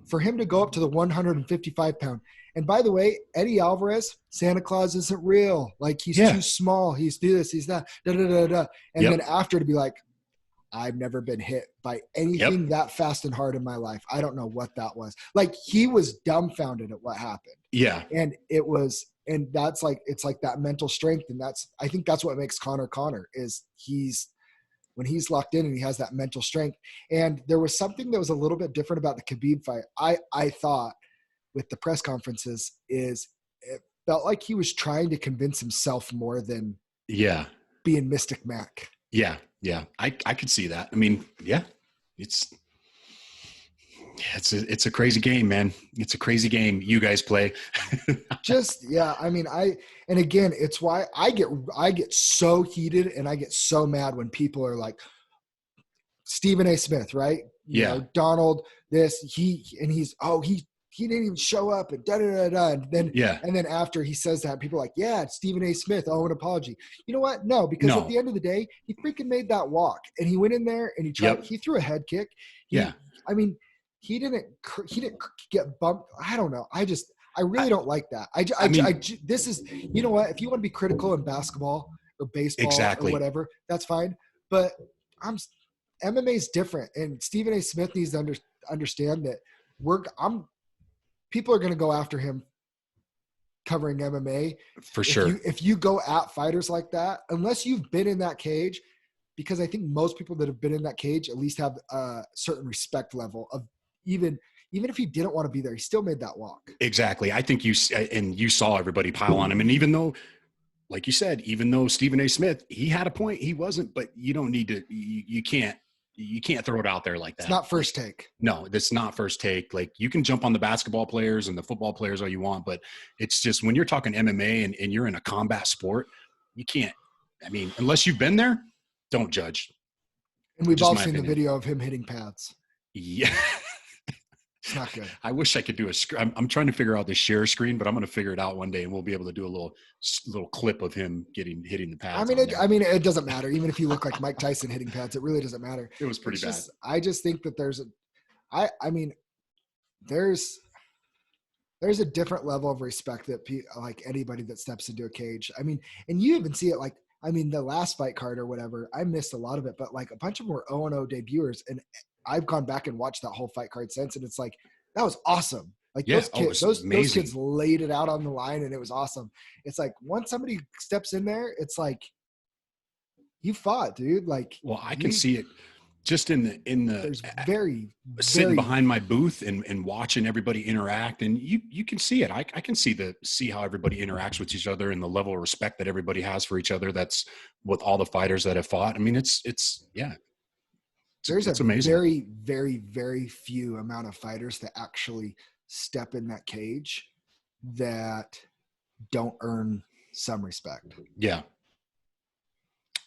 for him to go up to the 155 pound. And by the way, Eddie Alvarez, Santa Claus isn't real. Like he's too small. He's this, he's that, And then after to be like, I've never been hit by anything that fast and hard in my life. I don't know what that was. Like he was dumbfounded at what happened. Yeah. And that's like, it's like that mental strength. And I think that's what makes Conor is when he's locked in and he has that mental strength. And there was something that was a little bit different about the Khabib fight. I thought with the press conferences is it felt like he was trying to convince himself more than being Mystic Mac. Yeah. I could see that. I mean, it's a crazy game, man. It's a crazy game you guys play. I mean, and again, it's why I get so heated and I get so mad when people are like Stephen A. Smith, right? You know, Donald, he didn't even show up and and then after he says that, people are like, yeah, Stephen A. Smith, an apology. You know what? No, because at the end of the day, he freaking made that walk and he went in there and he threw a head kick. I mean, he didn't get bumped. I don't know. I really don't like that. This is, you know what? If you want to be critical in basketball or baseball or whatever, that's fine. But MMA is different, and Stephen A. Smith needs to understand that people are going to go after him covering MMA for sure. If you go at fighters like that, unless you've been in that cage, because I think most people that have been in that cage at least have a certain respect level of even if he didn't want to be there, he still made that walk. Exactly. I think you saw everybody pile on him. And even though, like you said, even though Stephen A. Smith, he had a point, he wasn't, but you don't need to, you can't throw it out there like that. It's not first take. No, that's not first take. Like you can jump on the basketball players and the football players all you want, but it's just when you're talking MMA and you're in a combat sport, you can't, I mean, unless you've been there, don't judge. And we've all seen the video of him hitting pads. Yeah. It's not good. I wish I could do I'm trying to figure out the share screen, but I'm going to figure it out one day and we'll be able to do a little clip of him hitting the pads. It doesn't matter. Even if you look like Mike Tyson hitting pads, it really doesn't matter. It was pretty bad. I just think that there's a different level of respect that like anybody that steps into a cage. I mean, and you even see it like, the last fight card or whatever, I missed a lot of it, but like a bunch of them were 0-0 debuters. And I've gone back and watched that whole fight card since. And it's like, that was awesome. Like those kids laid it out on the line and it was awesome. It's like once somebody steps in there, it's like you fought, dude. Like, well, I can see it. just in the there's very sitting behind my booth and watching everybody interact, and you can see it. I can see how everybody interacts with each other and the level of respect that everybody has for each other. That's with all the fighters that have fought. I mean, it's there's a amazing. very, very, very few amount of fighters that actually step in that cage that don't earn some respect. Yeah.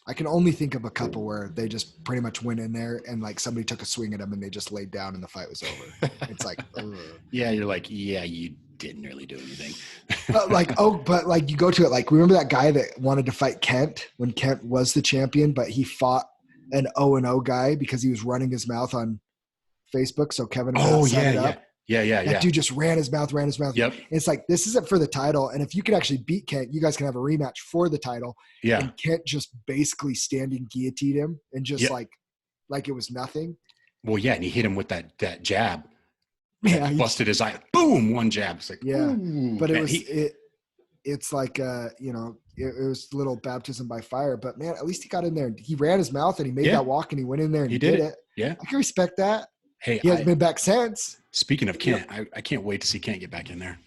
I can only think of a couple where they just pretty much went in there and like somebody took a swing at them and they just laid down and the fight was over. It's like, ugh. Yeah, you're like, yeah, you didn't really do anything. but you go to it, like, remember that guy that wanted to fight Kent when Kent was the champion, but he fought an 0-0 guy because he was running his mouth on Facebook. So Kevin set it up. Yeah. That dude just ran his mouth. Yep. And it's like, this isn't for the title. And if you could actually beat Kent, you guys can have a rematch for the title. Yeah. And Kent just basically standing guillotined him and just like it was nothing. Well, yeah. And he hit him with that jab. Yeah. Busted his eye. Boom. One jab. It's like, yeah. Ooh. But Man, it's like, it was a little baptism by fire, but man, at least he got in there and he ran his mouth and he made that walk and he went in there and he did it. Yeah. I can respect that. Hey, he hasn't been back since. Speaking of Kent, I can't wait to see Kent get back in there.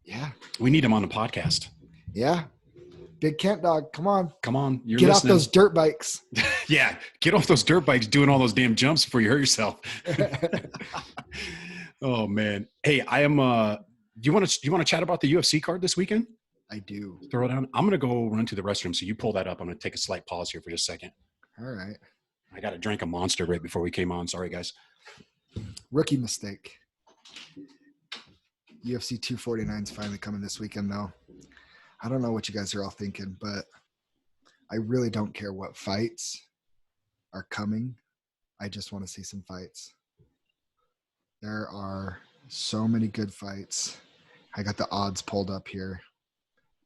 Yeah. We need him on the podcast. Yeah. Big Kent dog. Come on. You're get listening. off those dirt bikes. Yeah. Get off those dirt bikes doing all those damn jumps before you hurt yourself. Oh man. Hey, I am do you want to chat about the UFC card this weekend? I do. Throw it down. I'm gonna go run to the restroom. So you pull that up. I'm gonna take a slight pause here for just a second. All right. I got to drink a Monster right before we came on. Sorry, guys. Rookie mistake. UFC 249 is finally coming this weekend, though. I don't know what you guys are all thinking, but I really don't care what fights are coming. I just want to see some fights. There are so many good fights. I got the odds pulled up here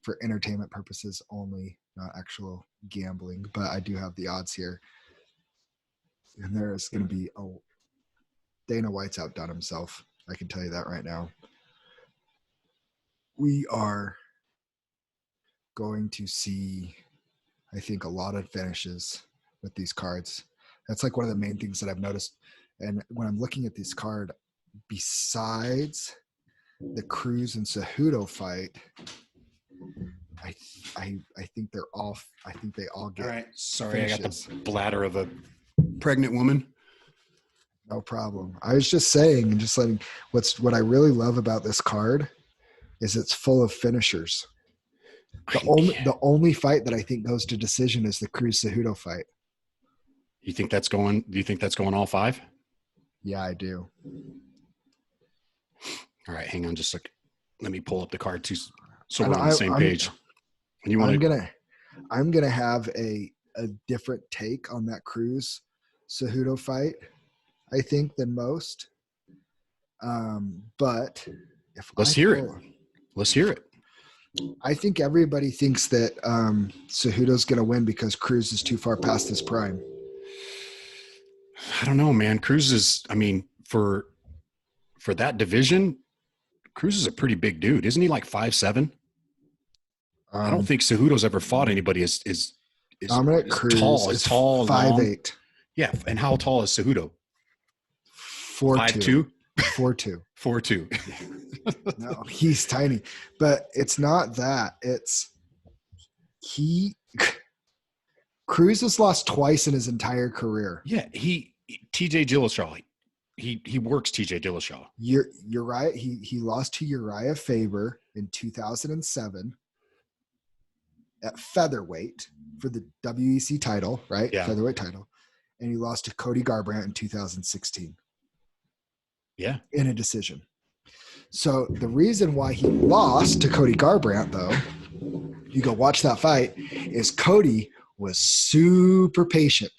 for entertainment purposes only, not actual gambling, but I do have the odds here. And there's going to be Dana White's outdone himself. I can tell you that right now. We are going to see, I think, a lot of finishes with these cards. That's like one of the main things that I've noticed. And when I'm looking at this card, besides the Cruz and Cejudo fight, I think they're all. I think they all get. All right. Sorry, finishes. I got the bladder of a pregnant woman. No problem. I was just saying, and just letting what I really love about this card is it's full of finishers. The only fight that I think goes to decision is the Cruz Cejudo fight. You think that's going? Do you think that's going all 5? Yeah, I do. All right, hang on, just like let me pull up the card too, so we're on the same page. And you want I'm gonna have a different take on that Cruz Cejudo fight, I think, than most. But let's hear it. I think everybody thinks that Cejudo's gonna win because Cruz is too far past his prime. I don't know, man. Cruz is, I mean, for that division, Cruz is a pretty big dude. Isn't he like 5'7"? I don't think Cejudo's ever fought anybody as Dominic Cruz tall. is tall, 5'8". Yeah, and how tall is Cejudo? 4'2". 4'2". 4'2". No, he's tiny. But it's not that. It's Cruz has lost twice in his entire career. Yeah, TJ Dillashaw. He works TJ Dillashaw. You're right. He lost to Uriah Faber in 2007 at featherweight for the WEC title, right? Yeah. Featherweight title. And he lost to Cody Garbrandt in 2016. Yeah. In a decision. So the reason why he lost to Cody Garbrandt, though, you go watch that fight, is Cody was super patient.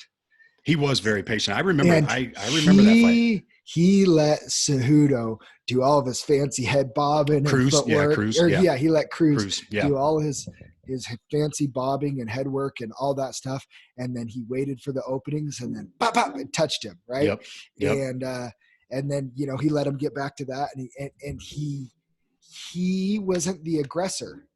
He was very patient. I remember. I remember that fight. He let Cejudo do all of his fancy head bobbing and footwork. He let Cruz do all his fancy bobbing and head work and all that stuff. And then he waited for the openings and then pop, pop, and touched him, right? Yep. And then he let him get back to that, and he wasn't the aggressor.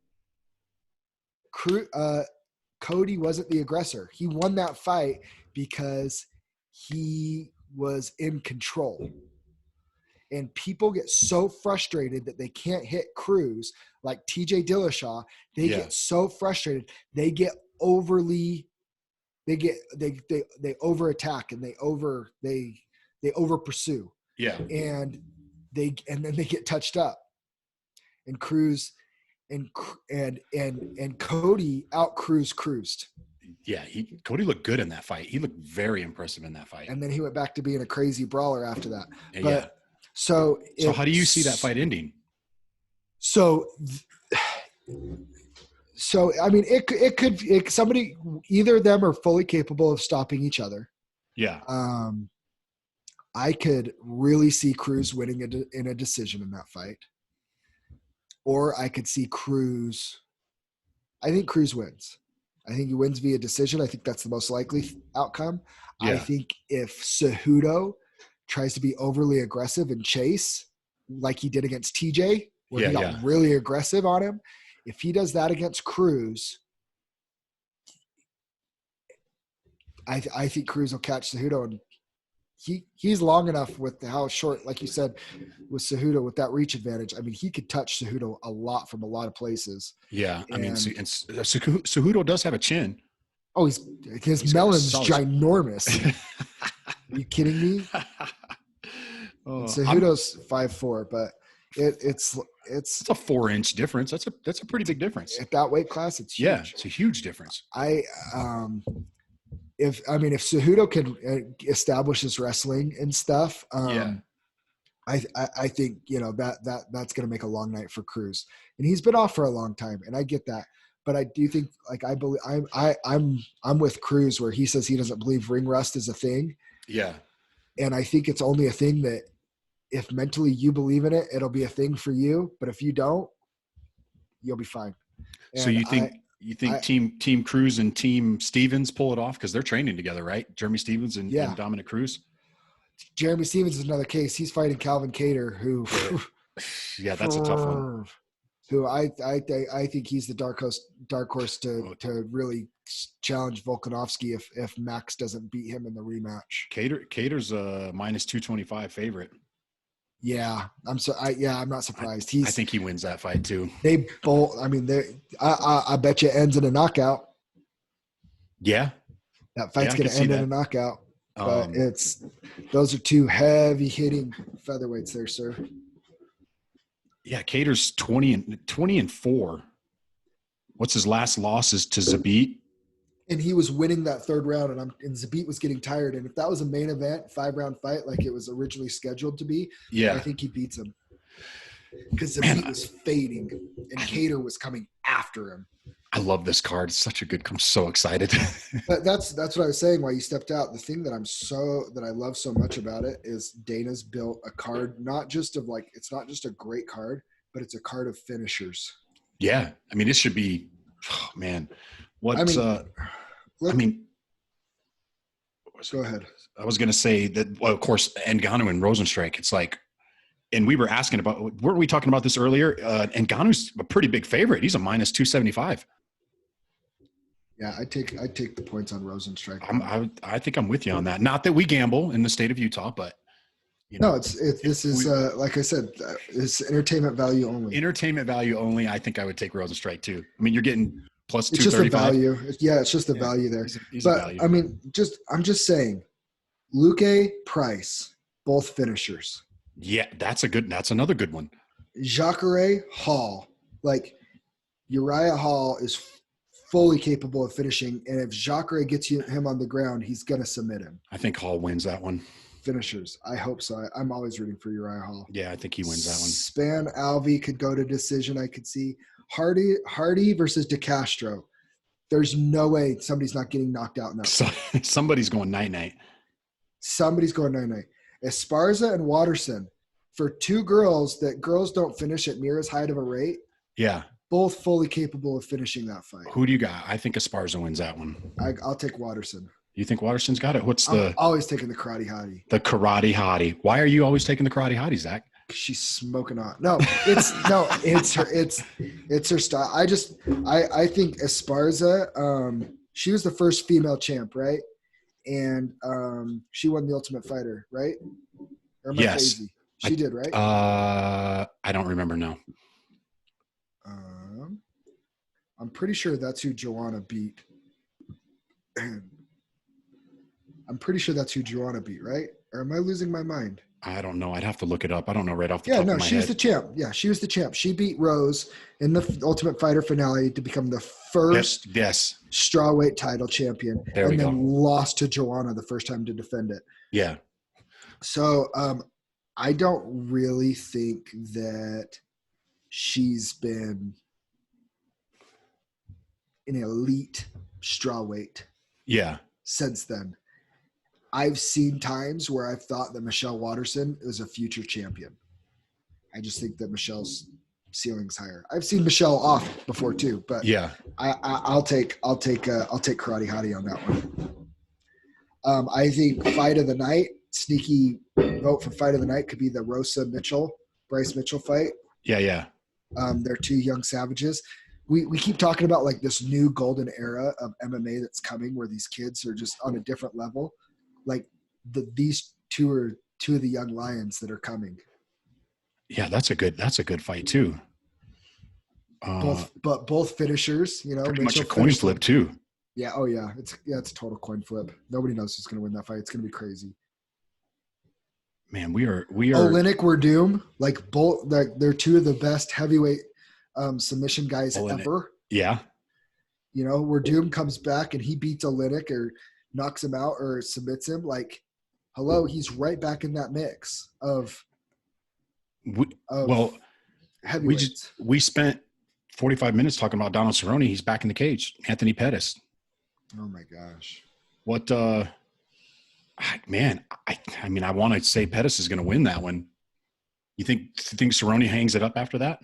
Cody wasn't the aggressor. He won that fight because he was in control. And people get so frustrated that they can't hit Cruz, like TJ Dillashaw. They get so frustrated. They get overly, they over attack and they over pursue. Yeah. And then they get touched up. And Cruz and Cody cruised. Yeah, Cody looked good in that fight. He looked very impressive in that fight. And then he went back to being a crazy brawler after that. But so how do you see that fight ending? So I mean, it could somebody, either of them are fully capable of stopping each other. Yeah. I could really see Cruz winning in a decision in that fight. Or I could see Cruz. I think Cruz wins. I think he wins via decision. I think that's the most likely outcome. Yeah. I think if Cejudo tries to be overly aggressive and chase like he did against TJ, where he got really aggressive on him, if he does that against Cruz, I think Cruz will catch Cejudo, and he's long enough with how short, like you said, with Cejudo with that reach advantage. I mean, he could touch Cejudo a lot from a lot of places. Yeah, I mean, and Cejudo does have a chin. Oh, his melon's ginormous. Are you kidding me? Cejudo's 5'4", but it's a 4-inch difference. That's a pretty big difference at that weight class. It's huge. Yeah, it's a huge difference. If Cejudo can establish his wrestling and stuff, I think that's going to make a long night for Cruz, and he's been off for a long time, and I get that, but I do think, like, I believe I'm with Cruz where he says he doesn't believe ring rust is a thing. Yeah, and I think it's only a thing that if mentally you believe in it, it'll be a thing for you, but if you don't, you'll be fine. And so you think Team Cruz and Team Stevens pull it off because they're training together, right? Jeremy Stevens and Dominic Cruz. Jeremy Stevens is another case. He's fighting Calvin Kattar, who yeah, that's a tough one. Who I think he's the dark horse to really challenge Volkanovski if Max doesn't beat him in the rematch. Kattar's a -225 favorite. Yeah, I'm not surprised. I think he wins that fight too. They both. I mean, I bet you it ends in a knockout. Yeah, that fight's going to end in a knockout. But those are two heavy hitting featherweights there, sir. Yeah, Kattar's 20-4. What's his last losses to Zabit? And he was winning that third round, and Zabit was getting tired. And if that was a main event 5-round fight like it was originally scheduled to be, I think he beats him. Because Zabit was fading, and Kattar was coming after him. I love this card. It's such a good. I'm so excited. But that's what I was saying while you stepped out. The thing that I love so much about it is Dana's built a card, it's not just a great card, but it's a card of finishers. Yeah, I mean, it should be. Oh, man. Go ahead. I was going to say that, well, of course, Ngannou and Rosenstrike, it's like, and we were asking about, weren't we talking about this earlier? Ngannou's a pretty big favorite. He's a -275. Yeah, I take the points on Rosenstrike. I think I'm with you on that. Not that we gamble in the state of Utah, but this is like I said, it's entertainment value only. Entertainment value only. I think I would take Rosenstrike too. I mean, you're getting plus 235. It's just the value. It's just the value there. He's but value. I mean, I'm just saying, Luque, Price, both finishers. Yeah, that's another good one. Jacare, Hall, like Uriah Hall is fully capable of finishing, and if Jacare gets him on the ground, he's gonna submit him. I think Hall wins that one. Finishers, I hope so. I'm always rooting for Uriah Hall. Yeah, I think he wins that one. Span Alvey could go to decision. I could see Hardy versus DeCastro. There's no way somebody's not getting knocked out in that. Somebody's going night-night. Somebody's going night-night. Esparza and Watterson, for two girls that girls don't finish at near as high of a rate. Yeah. Both fully capable of finishing that fight. Who do you got? I think Esparza wins that one. I'll take Watterson. You think Watterson's got it? I'm always taking the Karate Hottie. The Karate Hottie. Why are you always taking the Karate Hottie, Zach? She's smoking hot. It's her style. I think Esparza, she was the first female champ, right? and she won the Ultimate Fighter, right? Or am I Yes. crazy? She did, right? I don't remember now. I'm pretty sure that's who Joanna beat. I'm pretty sure that's who Joanna beat, right? Or am I losing my mind? I don't know. I'd have to look it up. I don't know right off the Yeah, top no, of my she was head. the champ. Yeah, she was the champ. She beat Rose in the Ultimate Fighter finale to become the first Yes. strawweight title champion, There we and then go. lost to Joanna the first time to defend it. Yeah. So I don't really think that she's been an elite strawweight Yeah. since then. I've seen times where I've thought that Michelle Watterson is a future champion. I just think that Michelle's ceiling's higher. I've seen Michelle off before too, but Yeah. I'll take Karate Hottie on that one. I think fight of the night, sneaky vote for fight of the night could be the Bryce Mitchell fight. Yeah. They're two young savages. We keep talking about like this new golden era of MMA that's coming where these kids are just on a different level. Like these two are two of the young lions that are coming. Yeah, that's a good fight too. Both finishers, you know, Pretty Mitchell much a coin flip too. Yeah. Oh yeah. It's a total coin flip. Nobody knows who's going to win that fight. It's going to be crazy. Man, we are. Olynyk, Werdum, like both. They're two of the best heavyweight submission guys ever. Yeah. You know, Werdum comes back and he beats Olynyk or knocks him out or submits him. Like, hello, he's right back in that mix of heavyweights. We spent 45 minutes talking about Donald Cerrone. He's back in the cage. Anthony Pettis. Oh my gosh. What man, I mean, I want to say Pettis is going to win that one. You think Cerrone hangs it up after that?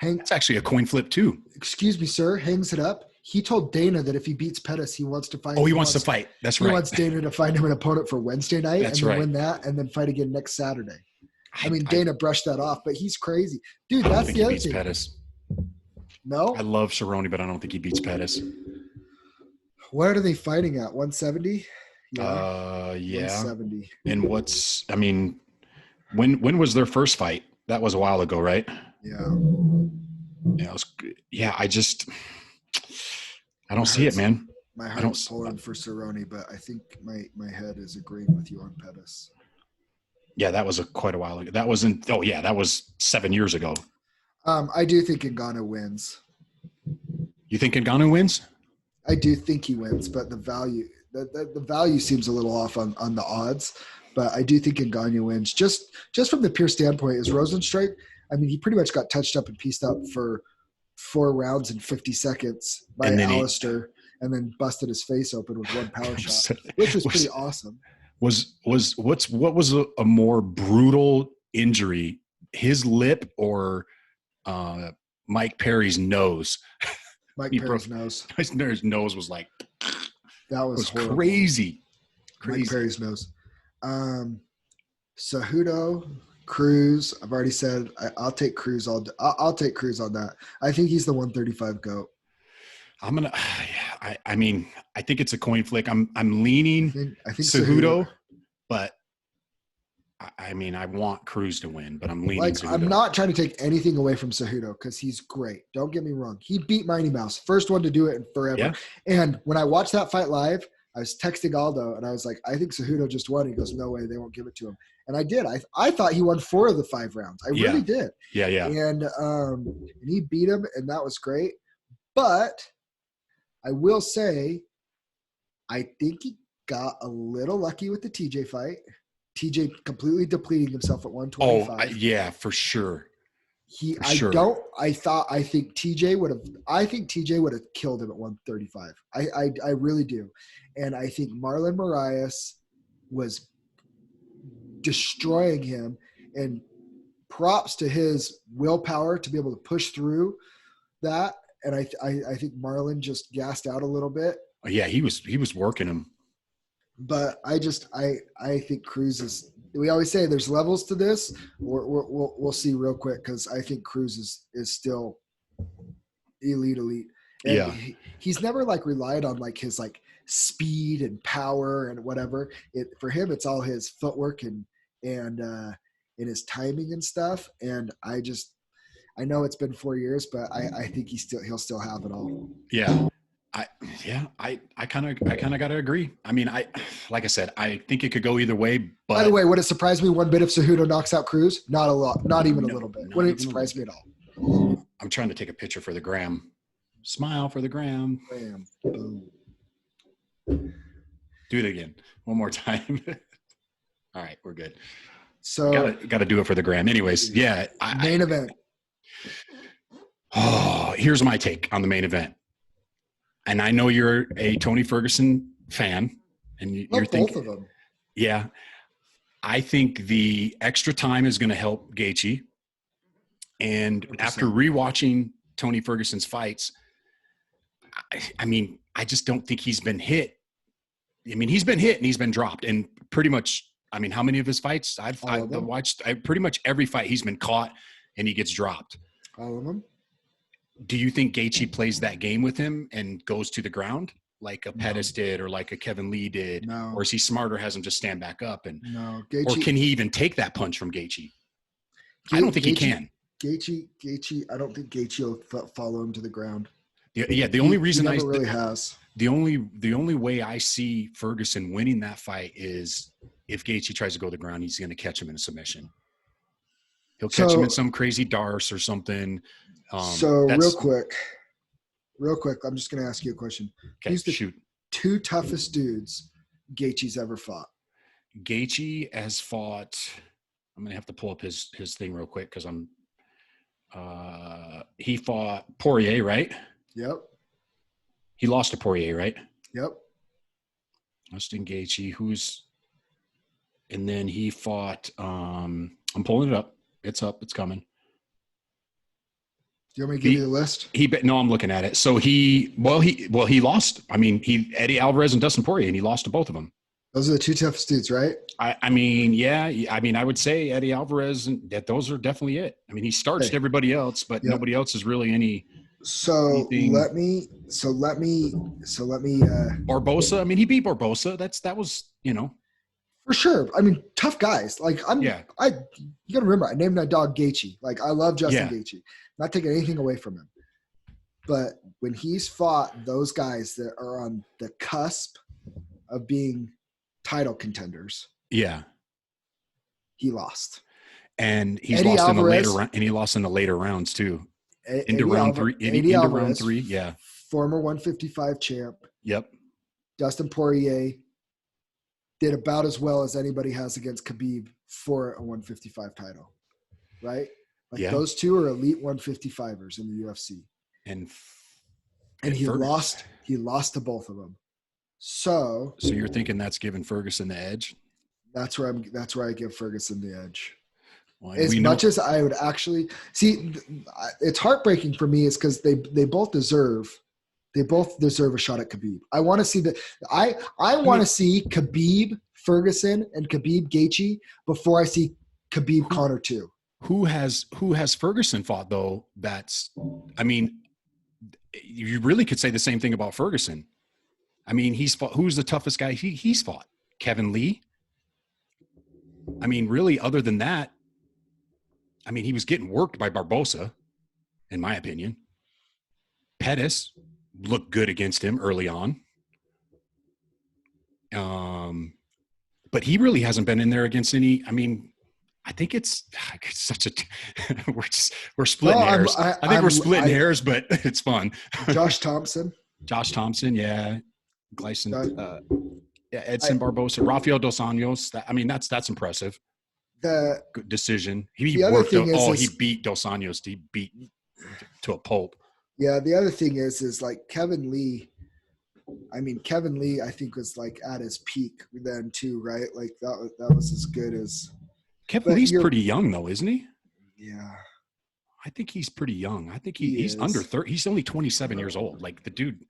It's actually a coin flip too. Excuse me, sir. Hangs it up. He told Dana that if he beats Pettis, he wants to fight. Oh, he wants to fight. That's right. He wants Dana to find him an opponent for Wednesday night That's and then right. win that and then fight again next Saturday. I mean, Dana brushed that off, but he's crazy. Dude, that's the other thing. Pettis. No? I love Cerrone, but I don't think he beats Pettis. What are they fighting at? 170? Yeah. 170. And when was their first fight? That was a while ago, right? Yeah. I don't see it, man. My heart's pulling for Cerrone, but I think my head is agreeing with you on Pettis. Yeah, that was quite a while ago. That was 7 years ago. I do think Ngannou wins. You think Ngannou wins? I do think he wins, but the value seems a little off on the odds. But I do think Ngannou wins. Just from the pure standpoint, is Rosenstrike, I mean, he pretty much got touched up and pieced up for 4 rounds and 50 seconds by Alistair and then busted his face open with one power shot, which was pretty awesome. What was a more brutal injury, his lip or Mike Perry's nose? Mike Perry's nose. His nose was like, that was crazy. Mike Perry's nose. Cejudo, Cruz. I've already said I'll take Cruz. I'll take Cruz on that. I think he's the 135 GOAT. I think it's a coin flick. I'm leaning I think Cejudo, but I want Cruz to win, but I'm leaning Cejudo. I'm not trying to take anything away from Cejudo because he's great. Don't get me wrong. He beat Mighty Mouse, first one to do it in forever. Yeah. And when I watched that fight live, I was texting Aldo and I was like, I think Cejudo just won. He goes, no way, they won't give it to him. And I did. I thought he won 4 of the 5 rounds. I really did. Yeah. And he beat him, and that was great. But I will say, I think he got a little lucky with the TJ fight. TJ completely depleting himself at 125. Oh, yeah, for sure. I think TJ would have killed him at 135. I really do. And I think Marlon Moraes was destroying him, and props to his willpower to be able to push through that. And I think Marlon just gassed out a little bit. Yeah, he was working him. But I think Cruz is. We always say there's levels to this. We'll see real quick because I think Cruz is still elite. And he's never like relied on like his like speed and power and whatever. For him, it's all his footwork and his timing and stuff. And I know it's been 4 years, but I think he'll still have it all. Yeah. I kind of got to agree. I mean, like I said, I think it could go either way, but by the way, would it surprise me one bit if Cejudo knocks out Cruz? Not a lot, not even a little bit. Wouldn't surprise me at all. I'm trying to take a picture for the gram. Smile for the gram. Bam. Boom. Do it again. One more time. All right, we're good. So got to do it for the gram. Anyways, yeah. Main event. Oh, here's my take on the main event. And I know you're a Tony Ferguson fan, and you're thinking both of them. Yeah, I think the extra time is going to help Gaethje. And 100%. After rewatching Tony Ferguson's fights, I mean, I just don't think he's been hit. I mean, he's been hit and he's been dropped, and pretty much. I mean, how many of his fights I've watched? Pretty much every fight he's been caught and he gets dropped. All of them. Do you think Gaethje plays that game with him and goes to the ground like a Pettis did or like a Kevin Lee did? No. Or is he smarter, has him just stand back up? And no. Or can he even take that punch from Gaethje? I don't think he can. Gaethje, I don't think Gaethje will follow him to the ground. Yeah, the only reason he never really has. The only way I see Ferguson winning that fight is if Gaethje tries to go to the ground, he's going to catch him in a submission. He'll catch him in some crazy darce or something. Real quick, I'm just going to ask you a question. Okay, Who's the shoot. two toughest dudes Gaethje's ever fought? Gaethje has fought. I'm going to have to pull up his thing real quick because he fought Poirier, right? Yep. He lost to Poirier, right? Yep. Justin Gaethje, and then he fought. I'm pulling it up. It's up. It's coming. Do you want me to give you the list? No, I'm looking at it. So he lost. I mean, Eddie Alvarez and Dustin Poirier, and he lost to both of them. Those are the two toughest dudes, right? I mean, yeah. I mean, I would say Eddie Alvarez, and those are definitely it. I mean, he starched everybody else, but nobody else is really any. So anything. let me. Barbosa. I mean, he beat Barbosa. That was. For sure. I mean, tough guys. Like you gotta remember, I named my dog Gaethje. Like I love Justin Gaethje. Not taking anything away from him. But when he's fought those guys that are on the cusp of being title contenders, he lost. And he's lost in the later round, and he lost in the later rounds too. Into round three. Yeah. Former 155 champ. Yep. Dustin Poirier did about as well as anybody has against Khabib for a 155 title, right? Like those two are elite 155ers in the UFC. And he lost to both of them. So you're thinking that's giving Ferguson the edge? That's where I give Ferguson the edge. Well, as much as I would actually see, it's heartbreaking for me is because they both deserve a shot at Khabib. I want to see I want to see Khabib Ferguson and Khabib Gaethje before I see Khabib Conor too. Who has Ferguson fought though? I mean, you really could say the same thing about Ferguson. I mean, he's fought. Who's the toughest guy he's fought? Kevin Lee. I mean, really, other than that, I mean, he was getting worked by Barbosa, in my opinion. Pettis looked good against him early on. But he really hasn't been in there against any. I mean, I think it's such a we're splitting hairs. I think we're splitting hairs, but it's fun. Josh Thompson, yeah. Gleison, Edson Barbosa, Rafael Dos Anjos. That's impressive. The good decision. He worked. He beat Dos Anjos. He beat to a pulp. Yeah. The other thing is like Kevin Lee. I mean, Kevin Lee, I think was like at his peak then too, right? Like that was as good as. Kevin Lee's pretty young though, isn't he? Yeah. I think he's pretty young. I think he's under 30. He's only 27 years old. Like the dude,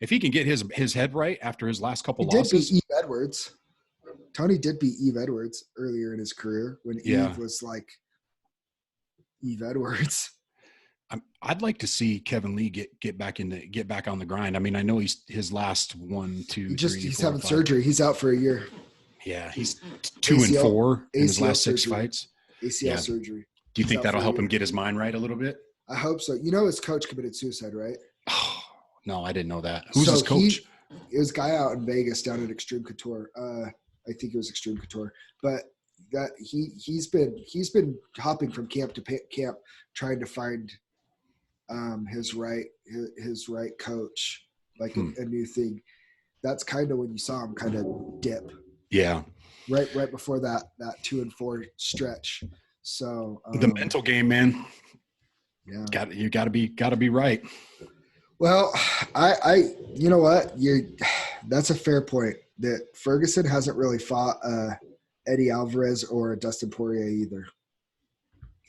if he can get his head right after his last couple losses. He did beat Eve Edwards. Tony did beat Eve Edwards earlier in his career when Eve was like Eve Edwards. I'd like to see Kevin Lee get back on the grind. I mean, I know his last 1, 2, 3, He's 4, having 5. surgery. He's out for a year. Yeah, he's 2-4 in his last surgery. 6 fights. ACL surgery. Do you think that'll help him get his mind right a little bit? I hope so. You know, his coach committed suicide, right? Oh, no, I didn't know that. Who's his coach? It was a guy out in Vegas down at Extreme Couture. I think it was Extreme Couture, but that he's been hopping from camp to camp trying to find his right coach, like a new thing. That's kind of when you saw him kind of dip. Yeah. Right before that 2-4 stretch. So the mental game, man. Yeah. You gotta be right. Well, I you know what? That's a fair point. That Ferguson hasn't really fought Eddie Alvarez or Dustin Poirier either.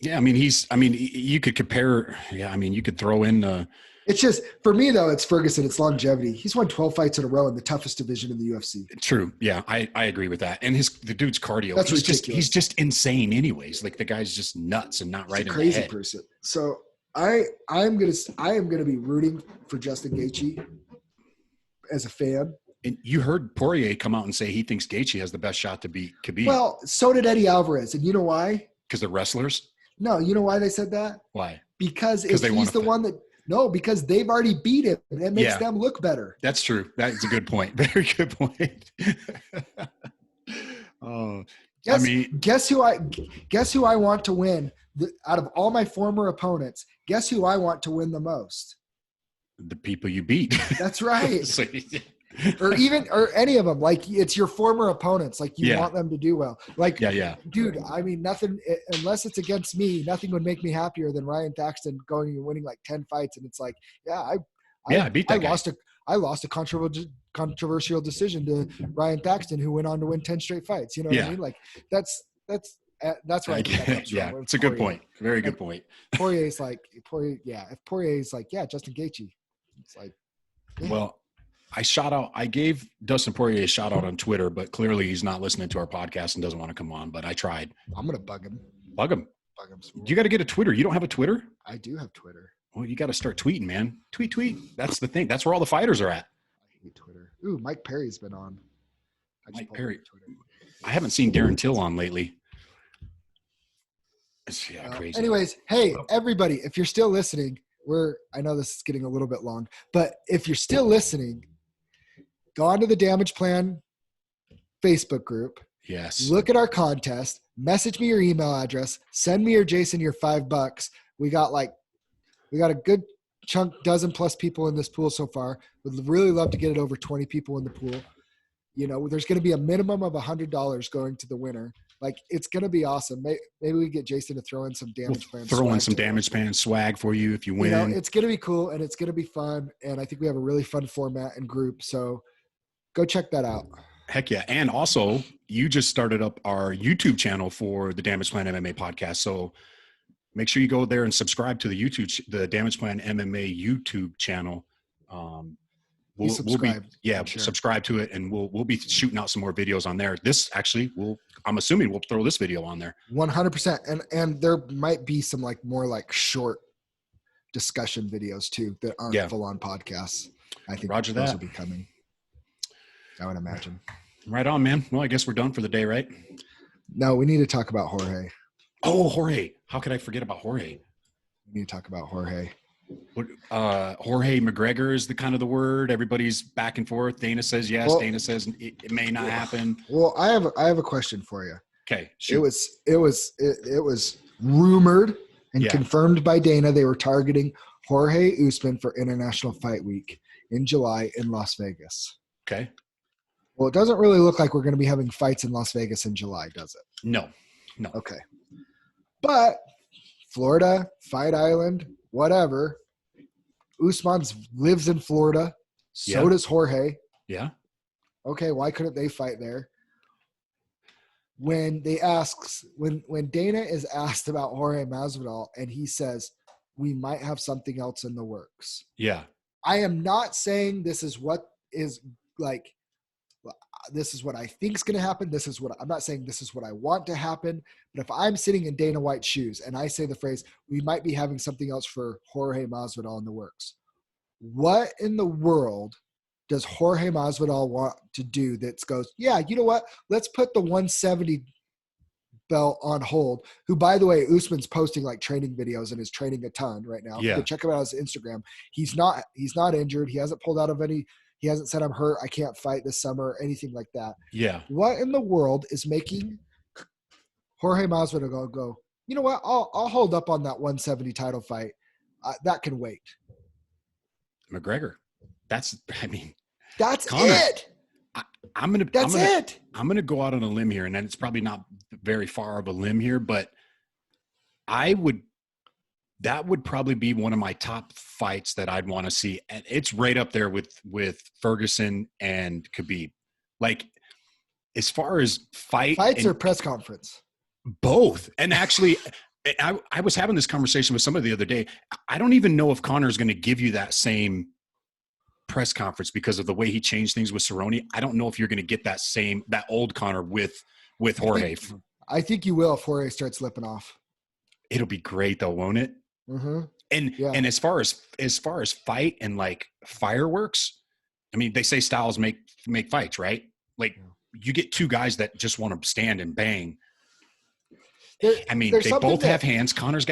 Yeah, I mean you could compare. Yeah, I mean you could throw in. It's just for me though. It's Ferguson. It's longevity. He's won 12 fights in a row in the toughest division in the UFC. True. Yeah, I agree with that. And the dude's cardio. That's ridiculous. He's just insane. Anyways, like the guy's just nuts and not right in the head. He's a crazy person. So I am gonna be rooting for Justin Gaethje as a fan. And you heard Poirier come out and say he thinks Gaethje has the best shot to beat Khabib. Well, so did Eddie Alvarez, and you know why? Because they're wrestlers. No, you know why they said that? Why? Because if he's the one that. No, because they've already beat him. It makes them look better. That's true. That's a good point. Very good point. Oh, guess who I want to win out of all my former opponents? Guess who I want to win the most? The people you beat. That's right. or any of them. Like it's your former opponents. Like you want them to do well. Like, dude, I mean, nothing, unless it's against me, nothing would make me happier than Ryan Thaxton going and winning like 10 fights. And it's like, I beat that guy. I lost a controversial decision to Ryan Thaxton, who went on to win 10 straight fights. You know what I mean? Like that's where I think that comes from. It's a good point. Very good point. If Poirier's like, Justin Gaethje, it's like, well, I gave Dustin Poirier a shout out on Twitter, but clearly he's not listening to our podcast and doesn't want to come on, but I tried. I'm going to bug him. Bug him. You got to get a Twitter. You don't have a Twitter? I do have Twitter. Well, you got to start tweeting, man. Tweet. That's the thing. That's where all the fighters are at. I hate Twitter. Ooh, Mike Perry's been on. Mike Perry. I haven't seen Darren Till on lately. It's crazy. Anyways, hey, everybody, if you're still listening, I know this is getting a little bit long, but if you're still listening, go on to the Damage Plan Facebook group. Yes. Look at our contest. Message me your email address. Send me or Jason your $5. We got a good chunk, dozen plus people in this pool so far. Would really love to get it over 20 people in the pool. You know, there's going to be a minimum of $100 going to the winner. Like, it's going to be awesome. Maybe we get Jason to throw in some Damage Plan. Throw in some Damage Plan swag for you if you win. You know, it's going to be cool and it's going to be fun. And I think we have a really fun format and group. So go check that out. Heck yeah. And also, you just started up our YouTube channel for the Damage Plan MMA podcast. So make sure you go there and subscribe to the Damage Plan MMA YouTube channel. Subscribe to it, and we'll be shooting out some more videos on there. This actually I'm assuming we'll throw this video on there. 100%. And there might be some more short discussion videos too that aren't full on podcasts. I think those will be coming. I would imagine. Right on, man. Well, I guess we're done for the day, right? No, we need to talk about Jorge. Oh, Jorge. How could I forget about Jorge? We need to talk about Jorge. Jorge McGregor is the word. Everybody's back and forth. Dana says yes. Dana says it may not happen. Well, I have a question for you. Okay. Shoot. It was rumored and confirmed by Dana they were targeting Jorge Usman for International Fight Week in July in Las Vegas. Okay. Well, it doesn't really look like we're going to be having fights in Las Vegas in July, does it? No. Okay. But Florida, Fight Island, whatever. Usman lives in Florida. So does Jorge. Yeah. Okay, why couldn't they fight there? When Dana is asked about Jorge Masvidal and he says, we might have something else in the works. Yeah. I am not saying this is what is This is what I think is going to happen. I'm not saying this is what I want to happen, but if I'm sitting in Dana White's shoes and I say the phrase, we might be having something else for Jorge Masvidal in the works. What in the world does Jorge Masvidal want to do that goes, yeah, you know what? Let's put the 170 belt on hold, who, by the way, Usman's posting like training videos and is training a ton right now. Yeah. Go check him out on his Instagram. He's not injured. He hasn't pulled out of any. He hasn't said I'm hurt, I can't fight this summer, anything like that. Yeah. What in the world is making Jorge Masvidal go, you know what? I'll hold up on that 170 title fight. That can wait. McGregor. That's Conor, it. I'm gonna go out on a limb here, and then it's probably not very far of a limb here, but that would probably be one of my top fights that I'd want to see. And it's right up there with Ferguson and Khabib. Like, as far as fights or press conference? Both. And actually, I was having this conversation with somebody the other day. I don't even know if Conor is going to give you that same press conference because of the way he changed things with Cerrone. I don't know if you're going to get that old Conor with Jorge. I think you will if Jorge starts slipping off. It'll be great though, won't it? Mm-hmm. And as far as fight and like fireworks, I mean, they say styles make fights, right? Like, you get two guys that just want to stand and bang. They both have hands. Conor's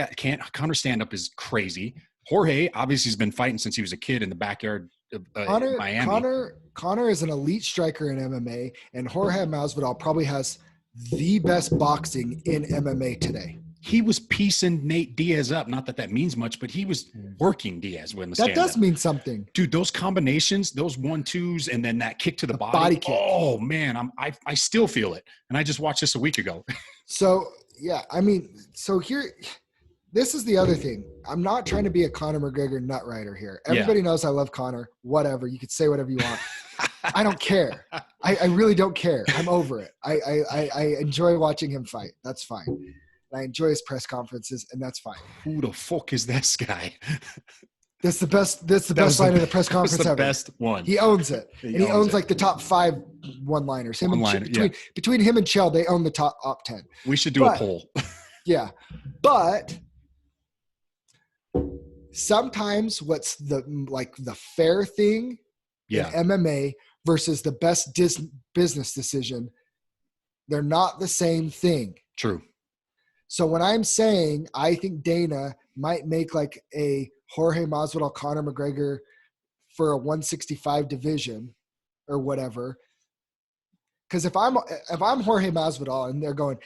stand up is crazy. Jorge obviously has been fighting since he was a kid in the backyard of Miami. Conor is an elite striker in MMA, and Jorge Masvidal probably has the best boxing in MMA today. He was piecing Nate Diaz up. Not that means much, but he was working Diaz when the stand-up. That does mean something. Dude, those combinations, those 1-2s, and then that kick to the body kick. Oh, man, I still feel it. And I just watched this a week ago. So, yeah, I mean, here, this is the other thing. I'm not trying to be a Conor McGregor nut rider here. Everybody knows I love Conor. Whatever. You could say whatever you want. I don't care. I really don't care. I'm over it. I enjoy watching him fight. That's fine. I enjoy his press conferences, and that's fine. Who the fuck is this guy? That's the best line of the press conference ever. That's the best one. He owns it. He owns like the top 5 one-liners. Between him and Chell, they own the top 10. We should do a poll. Yeah. But sometimes what's the fair thing in MMA versus the best business decision, they're not the same thing. True. So when I'm saying I think Dana might make like a Jorge Masvidal, Conor McGregor for a 165 division or whatever, because if I'm Jorge Masvidal and they're going,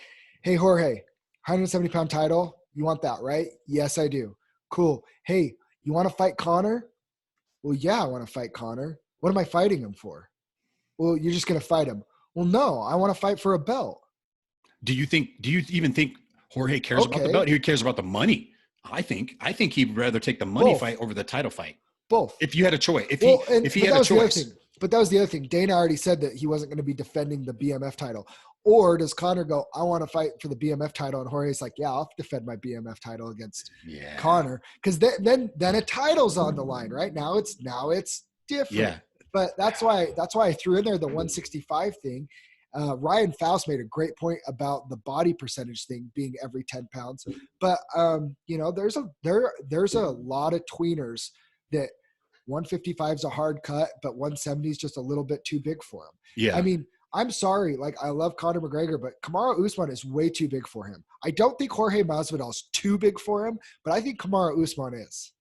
hey Jorge, 170-pound title, you want that, right? Yes, I do. Cool. Hey, you want to fight Conor? Well, yeah, I want to fight Conor. What am I fighting him for? Well, you're just going to fight him. Well, no, I want to fight for a belt. Do you even think Jorge cares about the belt? He cares about the money. I think he'd rather take the money fight over the title fight. Both. If you had a choice. If he had a choice. But that was the other thing. Dana already said that he wasn't going to be defending the BMF title. Or does Conor go, I want to fight for the BMF title? And Jorge's like, yeah, I'll defend my BMF title against Conor. Because then a title's on the line, right? Now it's different. Yeah. But that's why I threw in there the 165 thing. Ryan Faust made a great point about the body percentage thing being every 10 pounds. But, there's a lot of tweeners that 155 is a hard cut, but 170 is just a little bit too big for him. Yeah. I mean, I'm sorry. Like, I love Conor McGregor, but Kamaru Usman is way too big for him. I don't think Jorge Masvidal is too big for him, but I think Kamaru Usman is.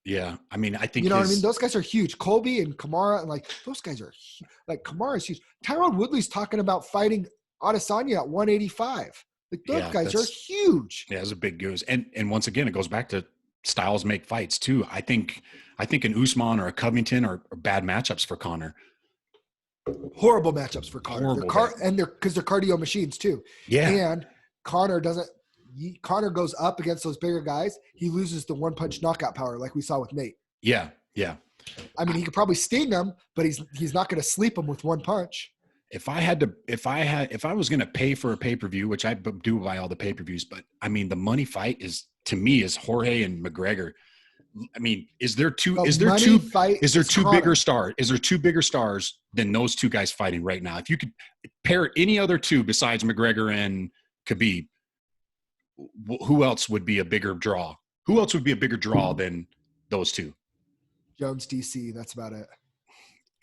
Yeah. I mean, I think what I mean? Those guys are huge. Colby and Kamara, and those guys are Kamara's huge. Tyrone Woodley's talking about fighting Adesanya at 185. Those guys are huge. Yeah, it's a big goose. And once again, it goes back to styles make fights too. I think an Usman or a Covington are bad matchups for Conor. Horrible matchups for Conor. Because they're cardio machines too. Yeah. And Conor goes up against those bigger guys. He loses the one-punch knockout power like we saw with Nate. Yeah, yeah. I mean, he could probably sting him, but he's not going to sleep him with one punch. If I was going to pay for a pay-per-view, which I do buy all the pay-per-views, but I mean, the money fight is Jorge and McGregor. I mean, is there two Conor. bigger stars than those two guys fighting right now? If you could pair any other two besides McGregor and Khabib, who else would be a bigger draw? Who else would be a bigger draw than those two? Jones, DC. That's about it.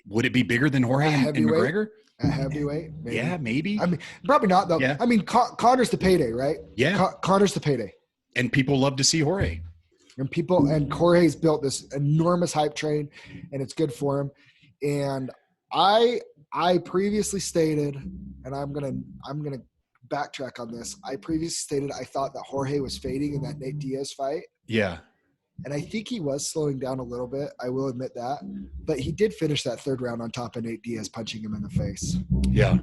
Would it be bigger than Jorge and McGregor? At heavyweight? Maybe. Yeah, maybe. I mean, probably not though. Yeah. I mean, Conor's the payday, right? Yeah. Connor's the payday. And people love to see Jorge. And Jorge's built this enormous hype train, and it's good for him. And I previously stated, and I'm gonna backtrack on this. I previously stated I thought that Jorge was fading in that Nate Diaz fight. Yeah. And I think he was slowing down a little bit. I will admit that. But he did finish that third round on top of Nate Diaz, punching him in the face. Yeah.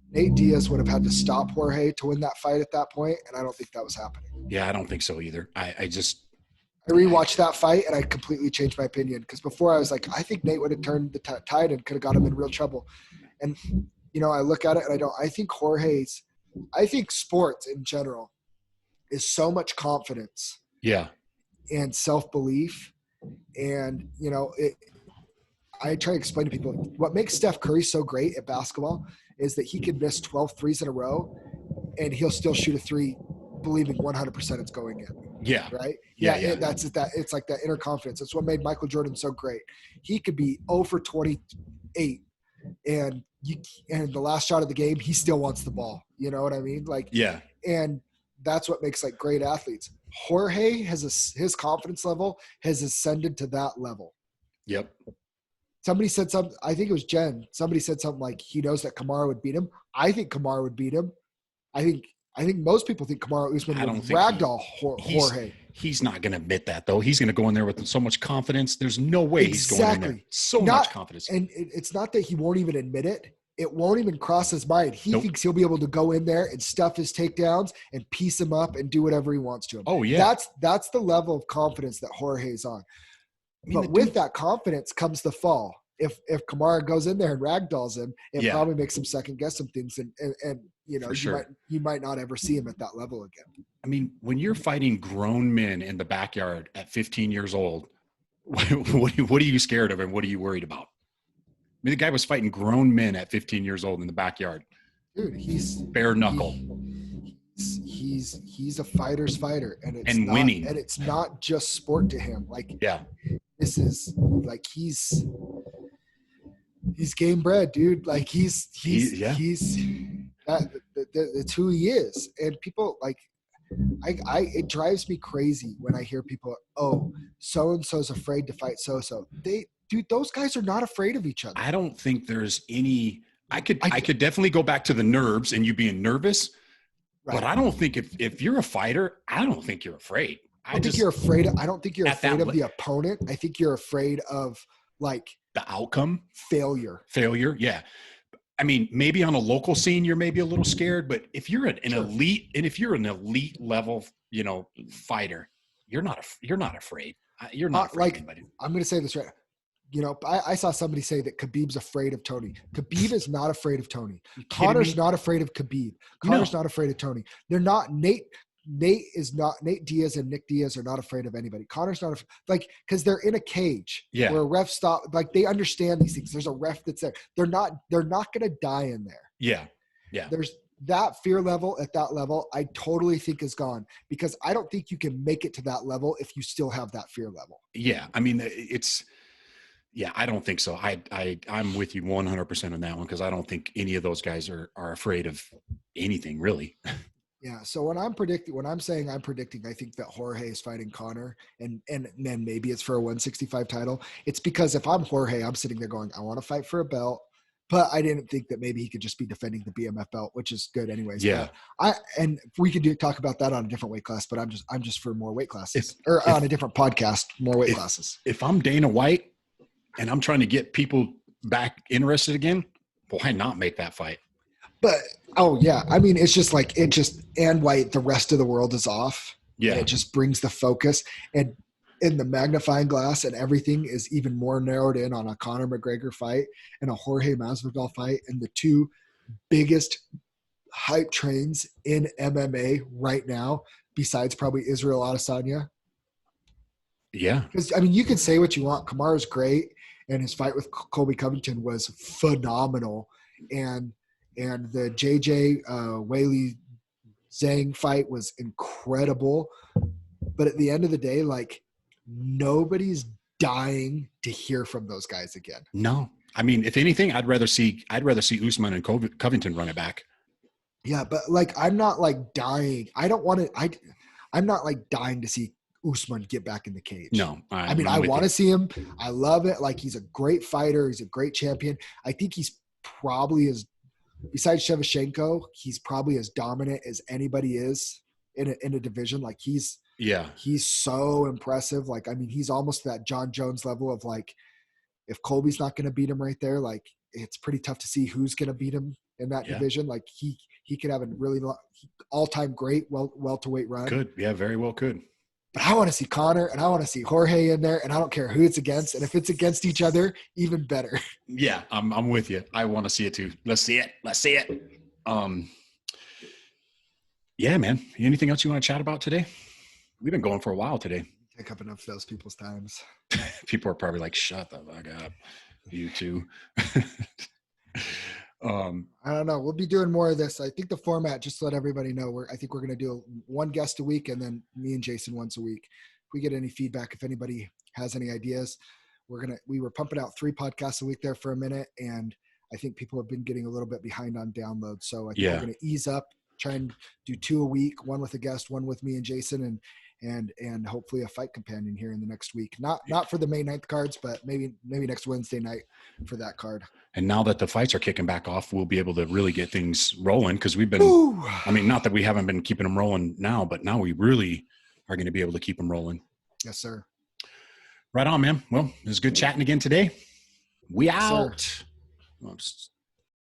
Nate Diaz would have had to stop Jorge to win that fight at that point, and I don't think that was happening. Yeah, I don't think so either. I rewatched that fight, and I completely changed my opinion. Because before I was like, I think Nate would have turned the tide and could have got him in real trouble. And, I look at it, and I think sports in general is so much confidence. Yeah. And self-belief. And, I try to explain to people what makes Steph Curry so great at basketball is that he can miss 12 threes in a row and he'll still shoot a three believing 100% it's going in. Yeah. Right? Yeah. It's like that inner confidence. It's what made Michael Jordan so great. He could be 0 for 28 and the last shot of the game, he still wants the ball. You know what I mean? Like, yeah. And that's what makes like great athletes. Jorge his confidence level has ascended to that level. Yep. Somebody said something. I think it was Jen. Somebody said something like he knows that Kamaru would beat him. I think Kamaru would beat him. I think most people think Kamaru Usman would ragdoll Jorge. He's not going to admit that though. He's going to go in there with so much confidence. There's no way he's going in there. So much confidence. And it's not that he won't even admit it. It won't even cross his mind. He thinks he'll be able to go in there and stuff his takedowns and piece him up and do whatever he wants to him. Oh yeah. That's the level of confidence that Jorge's on. But with that confidence comes the fall. If Kamaru goes in there and ragdolls him, it probably makes him second guess some things, and you might not ever see him at that level again. I mean, when you're fighting grown men in the backyard at 15 years old, what are you scared of and what are you worried about? I mean, the guy was fighting grown men at 15 years old in the backyard. Dude, he's bare knuckle. He's a fighter's fighter, and winning, and it's not just sport to him. Like, yeah, this is like he's game bred, dude. Like he's that's who he is. And people like, it drives me crazy when I hear people, oh, so-and-so's afraid to fight so-so. Dude, those guys are not afraid of each other. I don't think there's any, I could definitely go back to the nerves and you being nervous, right. But I don't think if you're a fighter, I don't think you're afraid. I don't think you're afraid of the opponent. I think you're afraid of like the outcome. Failure. Yeah. I mean, maybe on a local scene, you're maybe a little scared, but if you're an elite, and if you're an elite level, fighter, you're not afraid. You're not afraid of anybody. I'm going to say this right. I saw somebody say that Khabib's afraid of Tony. Khabib is not afraid of Tony. Conor's not afraid of Khabib. Conor's not afraid of Tony. They're not. Nate Diaz and Nick Diaz are not afraid of anybody. Conor's not because they're in a cage where a ref stop. Like they understand these things. There's a ref that's there. They're not going to die in there. Yeah. Yeah. There's that fear level at that level. I totally think is gone because I don't think you can make it to that level if you still have that fear level. Yeah. I mean, yeah, I don't think so. I'm with you 100% on that one because I don't think any of those guys are afraid of anything really. Yeah. So when I'm saying I'm predicting, I think that Jorge is fighting Conor and then maybe it's for a 165 title. It's because if I'm Jorge, I'm sitting there going, I want to fight for a belt, but I didn't think that maybe he could just be defending the BMF belt, which is good anyways. Yeah. And we could talk about that on a different weight class, but I'm just for more weight classes on a different podcast, more weight classes. If I'm Dana White and I'm trying to get people back interested again, why not make that fight? But, oh, yeah. I mean, it's just like and White, the rest of the world is off. Yeah. And it just brings the focus. And in the magnifying glass and everything is even more narrowed in on a Conor McGregor fight and a Jorge Masvidal fight. And the two biggest hype trains in MMA right now, besides probably Israel Adesanya, Yeah. Because I mean, you can say what you want. Kamaru's great, and his fight with Colby Covington was phenomenal, and the JJ Weili Zhang fight was incredible. But at the end of the day, like, nobody's dying to hear from those guys again. No, I mean, if anything, I'd rather see Usman and Covington run it back. Yeah, but like, I'm not like dying. I don't want to. I'm not like dying to see Usman get back in the cage. No, I mean, I want to see him. I love it. Like, he's a great fighter. He's a great champion. I think he's probably besides Shevchenko, he's probably as dominant as anybody is in a division. Like, he's so impressive. Like, I mean, he's almost that John Jones level of, like, if Colby's not going to beat him right there, like, it's pretty tough to see who's going to beat him in that division. Like, he could have a really all-time great welterweight run. Could. Yeah, very well could. But I want to see Conor, and I want to see Jorge in there, and I don't care who it's against. And if it's against each other, even better. Yeah, I'm with you. I want to see it too. Let's see it. Yeah, man. Anything else you want to chat about today? We've been going for a while today. Take up enough of those people's times. People are probably like, shut the fuck up. You too. I don't know. We'll be doing more of this. I think the format, just to let everybody know, I think we're going to do one guest a week, and then me and Jason once a week. If we get any feedback, if anybody has any ideas, we were pumping out 3 podcasts a week there for a minute, and I think people have been getting a little bit behind on downloads. So I think we're going to ease up, try and do 2 a week, one with a guest, one with me and Jason, and hopefully a fight companion here in the next week. Not for the May 9th cards, but maybe next Wednesday night for that card. And now that the fights are kicking back off, we'll be able to really get things rolling, because we've been, I mean, not that we haven't been keeping them rolling now, but now we really are going to be able to keep them rolling. Yes, sir. Right on, man. Well, it was good chatting again today. We out.